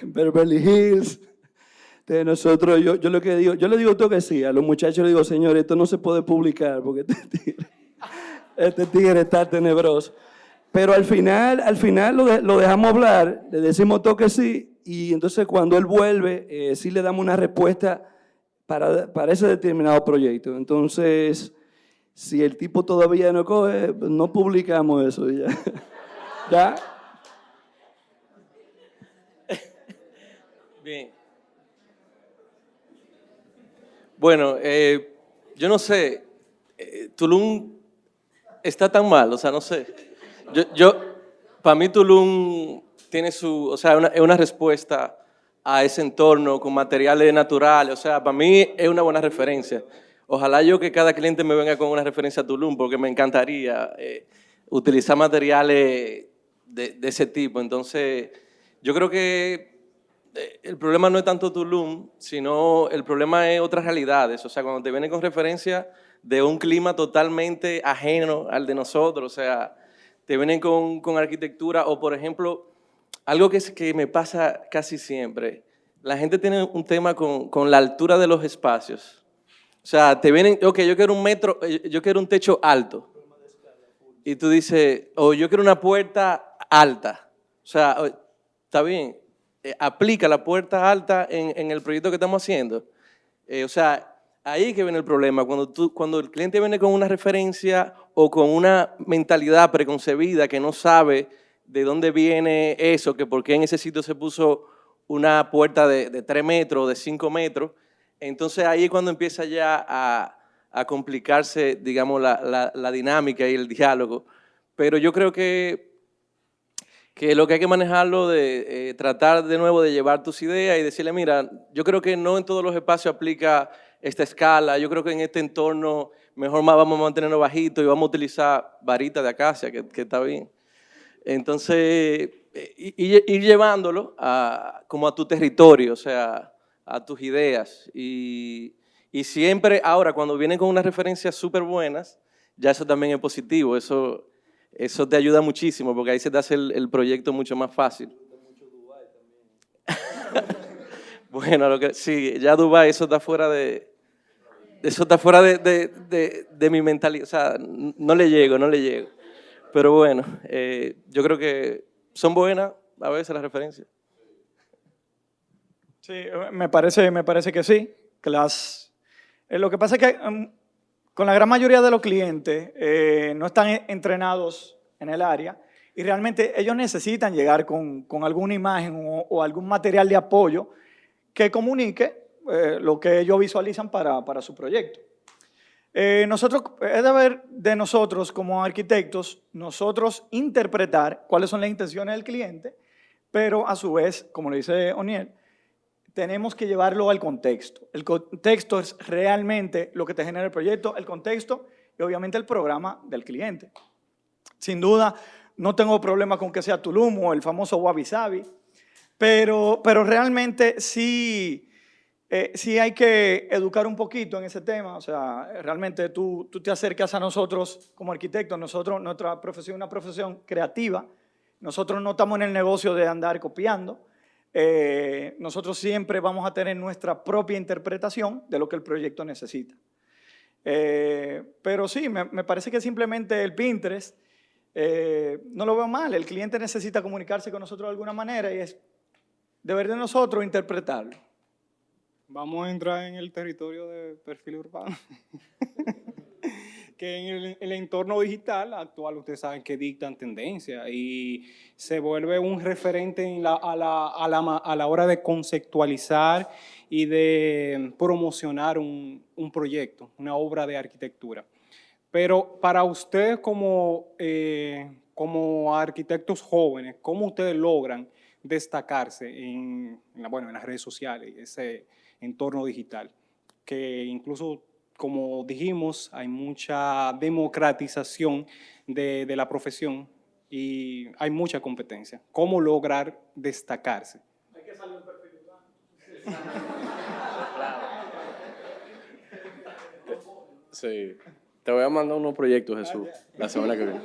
Beverly Hills, entonces nosotros, yo lo que digo, yo le digo todo que sí, a los muchachos les digo, señor, esto no se puede publicar porque este tigre está tenebroso. Pero al final lo dejamos hablar, le decimos todo que sí, y entonces cuando él vuelve, sí le damos una respuesta para ese determinado proyecto. Entonces, si el tipo todavía no coge, no publicamos eso ya. ¿Ya? Bien. Bueno, yo no sé, Tulum está tan mal, o sea, no sé. Para mí Tulum tiene es una respuesta a ese entorno con materiales naturales, o sea, para mí es una buena referencia. Ojalá yo que cada cliente me venga con una referencia a Tulum, porque me encantaría utilizar materiales de ese tipo. Entonces, yo creo que el problema no es tanto Tulum, sino el problema es otras realidades. O sea, cuando te vienen con referencia de un clima totalmente ajeno al de nosotros, o sea, te vienen con arquitectura o, por ejemplo, algo que me pasa casi siempre, la gente tiene un tema con la altura de los espacios. O sea, te vienen, ok, yo quiero yo quiero un techo alto. Y tú dices, yo quiero una puerta alta. O sea, está bien, aplica la puerta alta en el proyecto que estamos haciendo. O sea, ahí que viene el problema, cuando el cliente viene con una referencia o con una mentalidad preconcebida que no sabe de dónde viene eso, que por qué en ese sitio se puso una puerta de 3 metros, de 5 metros, entonces ahí es cuando empieza ya a complicarse, digamos, la dinámica y el diálogo. Pero yo creo que lo que hay que manejarlo de tratar de nuevo de llevar tus ideas y decirle, mira, yo creo que no en todos los espacios aplica esta escala, yo creo que en este entorno mejor vamos a mantenernos bajitos y vamos a utilizar varitas de acacia, que está bien. Entonces, ir llevándolo como a tu territorio, o sea, a tus ideas y Y siempre, ahora, cuando vienen con unas referencias súper buenas, ya eso también es positivo. Eso te ayuda muchísimo, porque ahí se te hace el proyecto mucho más fácil. Bueno, sí, ya Dubái, eso está fuera de mi mentalidad. O sea, no le llego. Pero bueno, yo creo que son buenas a veces las referencias. Sí, me parece que sí. Que lo que pasa es que con la gran mayoría de los clientes no están entrenados en el área y realmente ellos necesitan llegar con alguna imagen o algún material de apoyo que comunique lo que ellos visualizan para su proyecto. Nosotros, es deber de nosotros como arquitectos, nosotros interpretar cuáles son las intenciones del cliente, pero a su vez, como le dice Oniel, tenemos que llevarlo al contexto. El contexto es realmente lo que te genera el proyecto, el contexto y obviamente el programa del cliente. Sin duda, no tengo problema con que sea Tulum o el famoso Wabi Sabi, pero realmente sí hay que educar un poquito en ese tema. O sea, realmente tú te acercas a nosotros como arquitectos, nuestra profesión es una profesión creativa, nosotros no estamos en el negocio de andar copiando, nosotros siempre vamos a tener nuestra propia interpretación de lo que el proyecto necesita. Pero sí, me parece que simplemente el Pinterest no lo veo mal, el cliente necesita comunicarse con nosotros de alguna manera y es deber de nosotros interpretarlo. Vamos a entrar en el territorio de perfil urbano. Que en el entorno digital actual ustedes saben que dictan tendencia y se vuelve un referente a la hora de conceptualizar y de promocionar un proyecto, una obra de arquitectura. Pero para ustedes como arquitectos jóvenes, ¿cómo ustedes logran destacarse en las redes sociales, ese entorno digital? Que incluso, como dijimos, hay mucha democratización de la profesión y hay mucha competencia. ¿Cómo lograr destacarse? Hay que salir del perfil urbano. Sí. Te voy a mandar unos proyectos, Jesús, la semana que viene.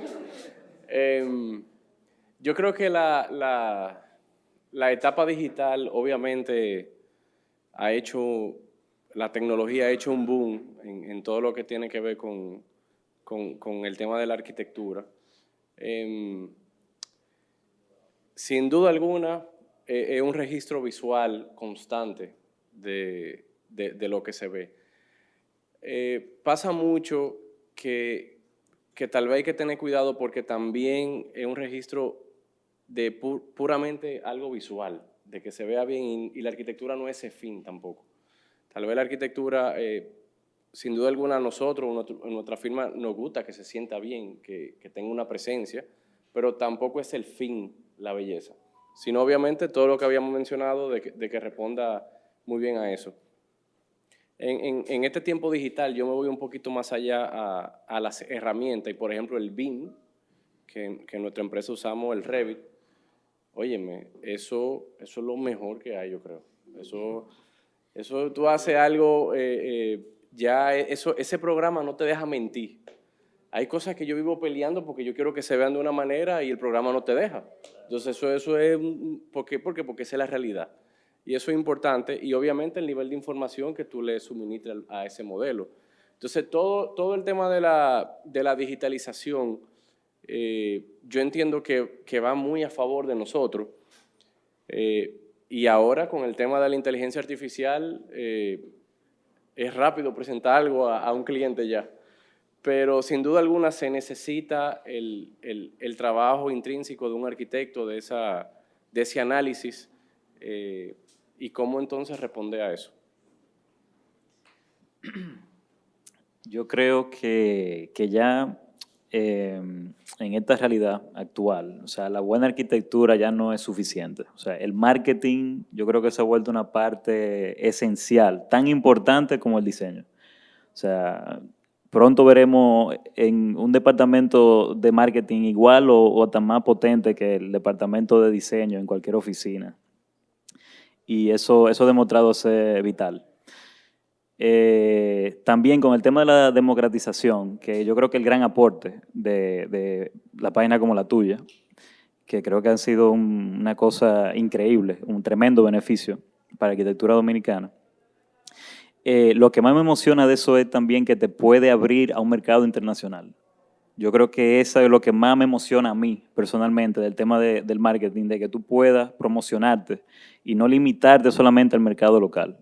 Yo creo que la etapa digital, obviamente, la tecnología ha hecho un boom en todo lo que tiene que ver con el tema de la arquitectura. Sin duda alguna, es un registro visual constante de lo que se ve. Pasa mucho que tal vez hay que tener cuidado porque también es un registro de puramente algo visual, de que se vea bien y la arquitectura no es ese fin tampoco. Tal vez la arquitectura, sin duda alguna a nosotros, en nuestra firma nos gusta que se sienta bien, que tenga una presencia, pero tampoco es el fin la belleza, sino obviamente todo lo que habíamos mencionado de que responda muy bien a eso. En este tiempo digital yo me voy un poquito más allá a las herramientas y por ejemplo el BIM, que en nuestra empresa usamos el Revit. Óyeme, eso es lo mejor que hay, yo creo. Eso tú haces algo, ese programa no te deja mentir. Hay cosas que yo vivo peleando porque yo quiero que se vean de una manera y el programa no te deja. Entonces eso es, ¿por qué? Porque esa es la realidad. Y eso es importante y obviamente el nivel de información que tú le suministras a ese modelo. Entonces todo el tema de la digitalización, yo entiendo que va muy a favor de nosotros. Y ahora con el tema de la inteligencia artificial, es rápido presentar algo a un cliente ya. Pero sin duda alguna se necesita el trabajo intrínseco de un arquitecto, de ese análisis, y cómo entonces responde a eso. Yo creo que ya en esta realidad actual, o sea, la buena arquitectura ya no es suficiente. O sea, el marketing yo creo que se ha vuelto una parte esencial, tan importante como el diseño. O sea, pronto veremos en un departamento de marketing igual o tan más potente que el departamento de diseño en cualquier oficina. Y eso ha demostrado ser vital. También con el tema de la democratización, que yo creo que el gran aporte de la página como la tuya, que creo que han sido una cosa increíble, un tremendo beneficio para la arquitectura dominicana. Lo que más me emociona de eso es también que te puede abrir a un mercado internacional. Yo creo que eso es lo que más me emociona a mí personalmente del tema del marketing, de que tú puedas promocionarte y no limitarte solamente al mercado local.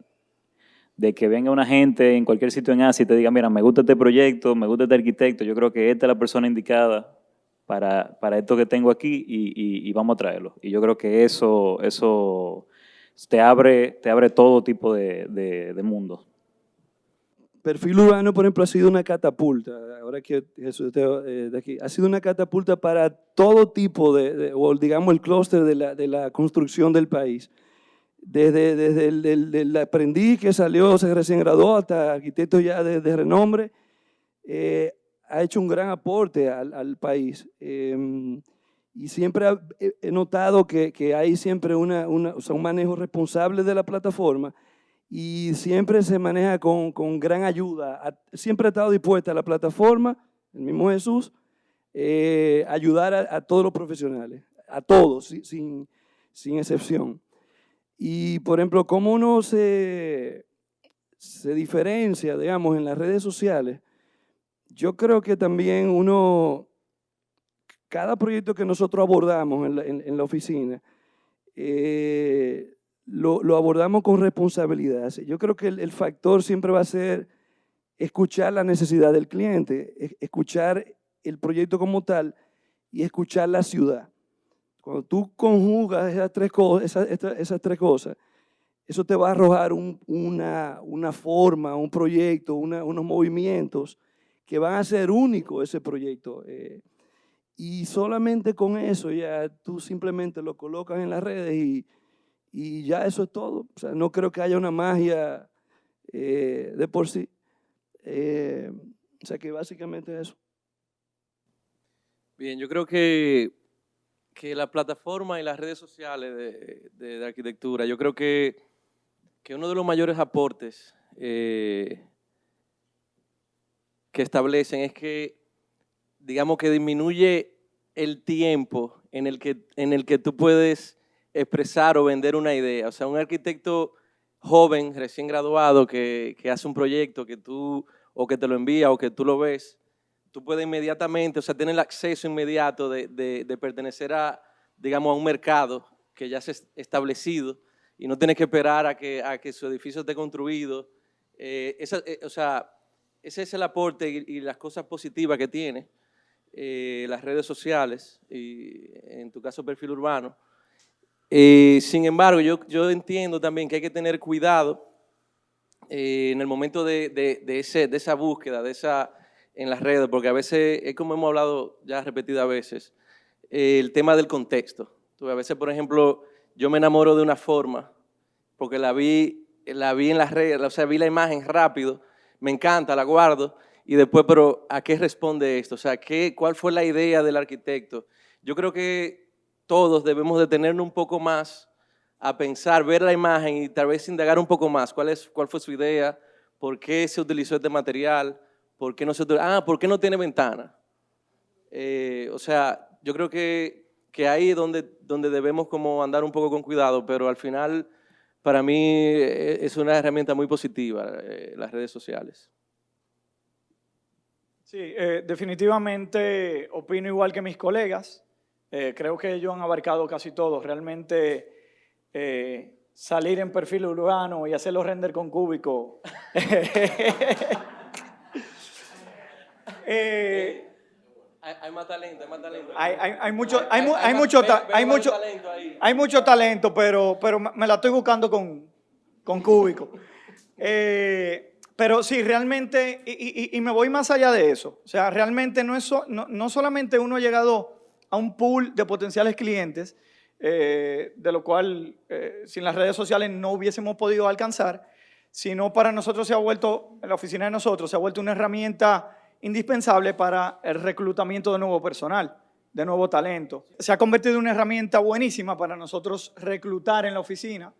De que venga una gente en cualquier sitio en Asia y te diga, mira, me gusta este proyecto, me gusta este arquitecto, yo creo que esta es la persona indicada para esto que tengo aquí y vamos a traerlo. Y yo creo que eso te abre todo tipo de mundos. Perfil Urbano, por ejemplo, ha sido una catapulta, ahora que Jesús de aquí, ha sido una catapulta para todo tipo o digamos el clúster de la construcción del país. Desde el aprendiz que salió, se recién graduó, hasta arquitectos ya de renombre, ha hecho un gran aporte al país. Y siempre he notado que hay siempre o sea, un manejo responsable de la plataforma y siempre se maneja con gran ayuda. Siempre ha estado dispuesta la plataforma, el mismo Jesús, ayudar a todos los profesionales, a todos, sin excepción. Y, por ejemplo, cómo uno se diferencia, digamos, en las redes sociales, yo creo que también cada proyecto que nosotros abordamos en la oficina, lo abordamos con responsabilidad. Yo creo que el factor siempre va a ser escuchar la necesidad del cliente, escuchar el proyecto como tal y escuchar la ciudad. Cuando tú conjugas esas tres cosas, eso te va a arrojar una forma, un proyecto, unos movimientos que van a ser únicos ese proyecto. Y solamente con eso ya tú simplemente lo colocas en las redes y ya eso es todo. O sea, no creo que haya una magia de por sí. O sea que básicamente eso. Bien, yo creo que la plataforma y las redes sociales de arquitectura, yo creo que uno de los mayores aportes que establecen es que, digamos que disminuye el tiempo en el que tú puedes expresar o vender una idea. O sea, un arquitecto joven, recién graduado, que hace un proyecto o que te lo envía o que tú lo ves, tú puedes inmediatamente, o sea, tener el acceso inmediato de pertenecer digamos, a un mercado que ya se ha establecido y no tienes que esperar a que su edificio esté construido. O sea, ese es el aporte y las cosas positivas que tiene las redes sociales y en tu caso Perfil Urbano. Sin embargo, yo entiendo también que hay que tener cuidado en el momento de esa búsqueda, en las redes, porque a veces, es como hemos hablado ya repetidas veces, el tema del contexto. A veces, por ejemplo, yo me enamoro de una forma porque la vi en las redes, o sea, vi la imagen rápido, me encanta, la guardo, y después, pero ¿a qué responde esto? O sea, ¿cuál fue la idea del arquitecto? Yo creo que todos debemos detenernos un poco más a pensar, ver la imagen y tal vez indagar un poco más cuál fue su idea, por qué se utilizó este material, por qué ¿por qué no tiene ventana? O sea, yo creo que ahí es donde debemos como andar un poco con cuidado, pero al final para mí es una herramienta muy positiva las redes sociales. Sí, definitivamente opino igual que mis colegas. Creo que ellos han abarcado casi todo. Realmente salir en Perfil Urbano y hacerlo render con Cúbico. Hay más talento, hay más talento. Hay mucho talento, pero me la estoy buscando con Cúbico. Pero sí, realmente, y me voy más allá de eso. O sea, realmente no solamente uno ha llegado a un pool de potenciales clientes, de lo cual sin las redes sociales no hubiésemos podido alcanzar, sino para nosotros en la oficina de nosotros, se ha vuelto una herramienta indispensable para el reclutamiento de nuevo personal, de nuevo talento. Se ha convertido en una herramienta buenísima para nosotros reclutar en la oficina.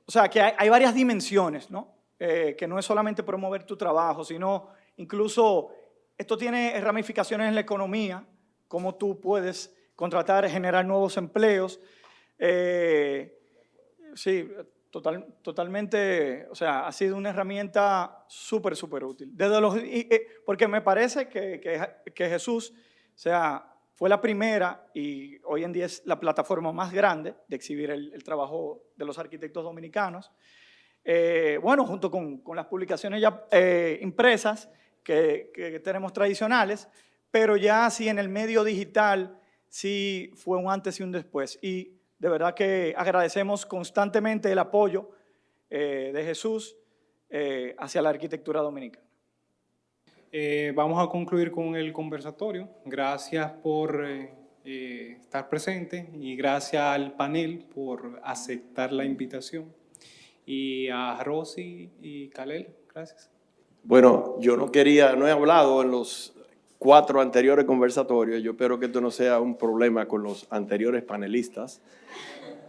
o sea, que hay varias dimensiones, ¿no? Que no es solamente promover tu trabajo, sino incluso esto tiene ramificaciones en la economía, cómo tú puedes contratar, generar nuevos empleos. Sí, totalmente, o sea, ha sido una herramienta súper, súper útil. Porque me parece que Jesús, o sea, fue la primera y hoy en día es la plataforma más grande de exhibir el trabajo de los arquitectos dominicanos. Bueno, junto con las publicaciones ya impresas que tenemos tradicionales, pero ya sí en el medio digital sí fue un antes y un después. Y de verdad que agradecemos constantemente el apoyo de Jesús hacia la arquitectura dominicana. Vamos a concluir con el conversatorio. Gracias por estar presente y gracias al panel por aceptar la invitación. Y a Rosy y Kalel, gracias. Bueno, yo no he hablado en los 4 anteriores conversatorios. Yo espero que esto no sea un problema con los anteriores panelistas,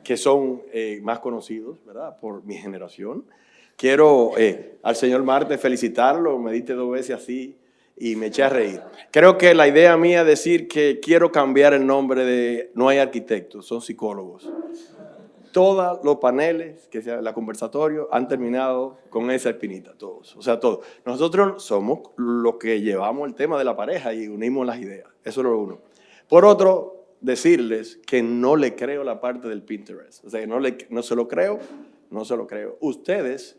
que son más conocidos, ¿verdad?, por mi generación. Quiero al señor Marte felicitarlo, me diste 2 veces así y me eché a reír. Creo que la idea mía es decir que quiero cambiar el nombre de no hay arquitectos, son psicólogos. Todos los paneles, que sea la conversatorio, han terminado con esa espinita, todos. O sea, todos. Nosotros somos los que llevamos el tema de la pareja y unimos las ideas. Eso es lo uno. Por otro, decirles que no le creo la parte del Pinterest. O sea, no se lo creo. Ustedes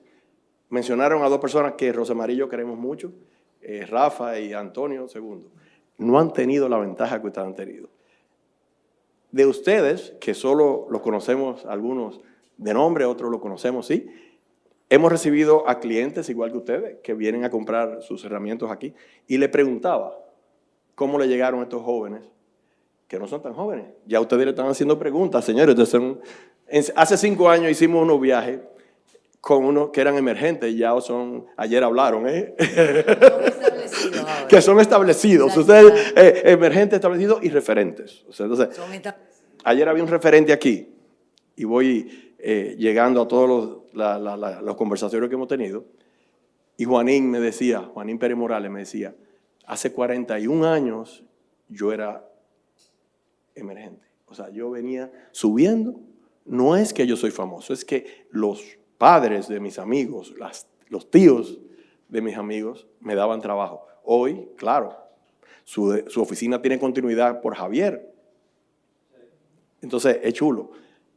mencionaron a 2 personas que Rosa María y yo queremos mucho, Rafa y Antonio II. No han tenido la ventaja que ustedes han tenido. De ustedes, que solo los conocemos algunos de nombre, otros los conocemos, sí, hemos recibido a clientes igual que ustedes que vienen a comprar sus herramientas aquí y le preguntaba cómo le llegaron estos jóvenes que no son tan jóvenes. Ya ustedes le están haciendo preguntas, señores. Hace 5 años hicimos unos viajes con unos que eran emergentes, ayer hablaron, que son establecidos, ustedes, emergentes, establecidos y referentes. O sea, entonces, ayer había un referente aquí y voy llegando a todos los conversatorios que hemos tenido y Juanín Pérez Morales me decía, hace 41 años yo era emergente. O sea, yo venía subiendo. No es que yo soy famoso, es que los padres de mis amigos, los tíos de mis amigos me daban trabajo. Hoy, claro, su oficina tiene continuidad por Javier. Entonces, es chulo.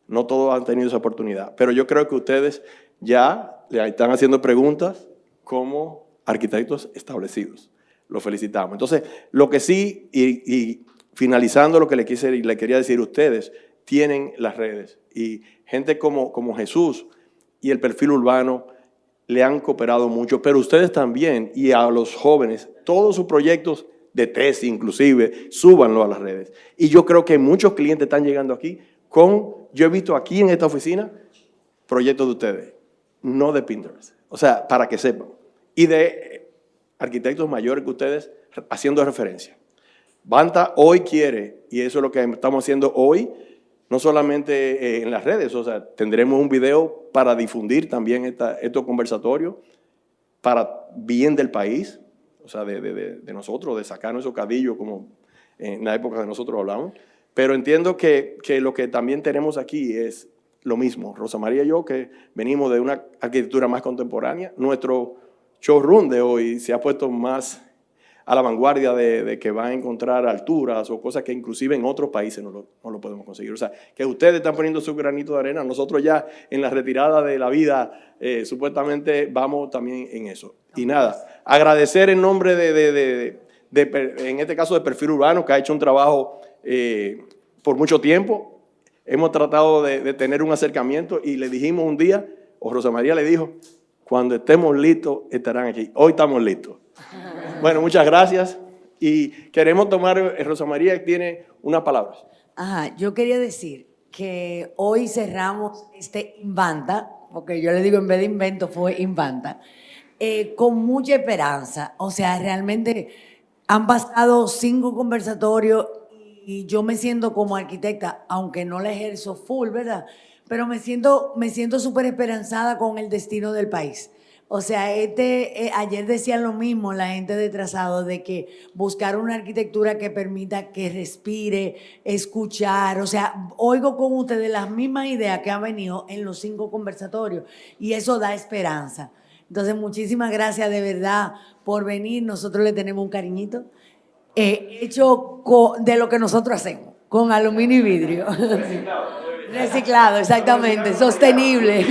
No todos han tenido esa oportunidad. Pero yo creo que ustedes ya le están haciendo preguntas como arquitectos establecidos. Los felicitamos. Entonces, lo que sí, y finalizando lo que le quería decir, ustedes tienen las redes. Y gente como Jesús y el perfil urbano le han cooperado mucho, pero ustedes también, y a los jóvenes, todos sus proyectos de tesis inclusive, súbanlo a las redes. Y yo creo que muchos clientes están llegando aquí yo he visto aquí en esta oficina proyectos de ustedes, no de Pinterest. O sea, para que sepan. Y de arquitectos mayores que ustedes haciendo referencia. Banta hoy quiere, y eso es lo que estamos haciendo hoy, no solamente en las redes, o sea, tendremos un video para difundir también estos conversatorios para bien del país, o sea, de nosotros, de sacarnos esos cadillos como en la época que nosotros hablamos. Pero entiendo que lo que también tenemos aquí es lo mismo. Rosa María y yo, que venimos de una arquitectura más contemporánea, nuestro showroom de hoy se ha puesto más a la vanguardia de que van a encontrar alturas o cosas que inclusive en otros países no lo podemos conseguir. O sea, que ustedes están poniendo su granito de arena, nosotros ya en la retirada de la vida supuestamente vamos también en eso. Y nada, agradecer en nombre en este caso de Perfil Urbano, que ha hecho un trabajo por mucho tiempo. Hemos tratado de tener un acercamiento y le dijimos un día, o Rosa María le dijo, cuando estemos listos estarán aquí. Hoy estamos listos. Bueno, muchas gracias. Y queremos tomar, Rosa María tiene unas palabras. Ajá, yo quería decir que hoy cerramos este Invanta, porque yo le digo en vez de invento fue Invanta, con mucha esperanza. O sea, realmente han pasado 5 conversatorios y yo me siento como arquitecta, aunque no la ejerzo full, ¿verdad? pero me siento súper esperanzada con el destino del país. O sea, ayer decían lo mismo la gente de Trazado, de que buscar una arquitectura que permita que respire, escuchar. O sea, oigo con ustedes las mismas ideas que han venido en los 5 conversatorios y eso da esperanza. Entonces, muchísimas gracias de verdad por venir. Nosotros le tenemos un cariñito hecho de lo que nosotros hacemos, con aluminio y vidrio. Reciclado, exactamente, sostenible.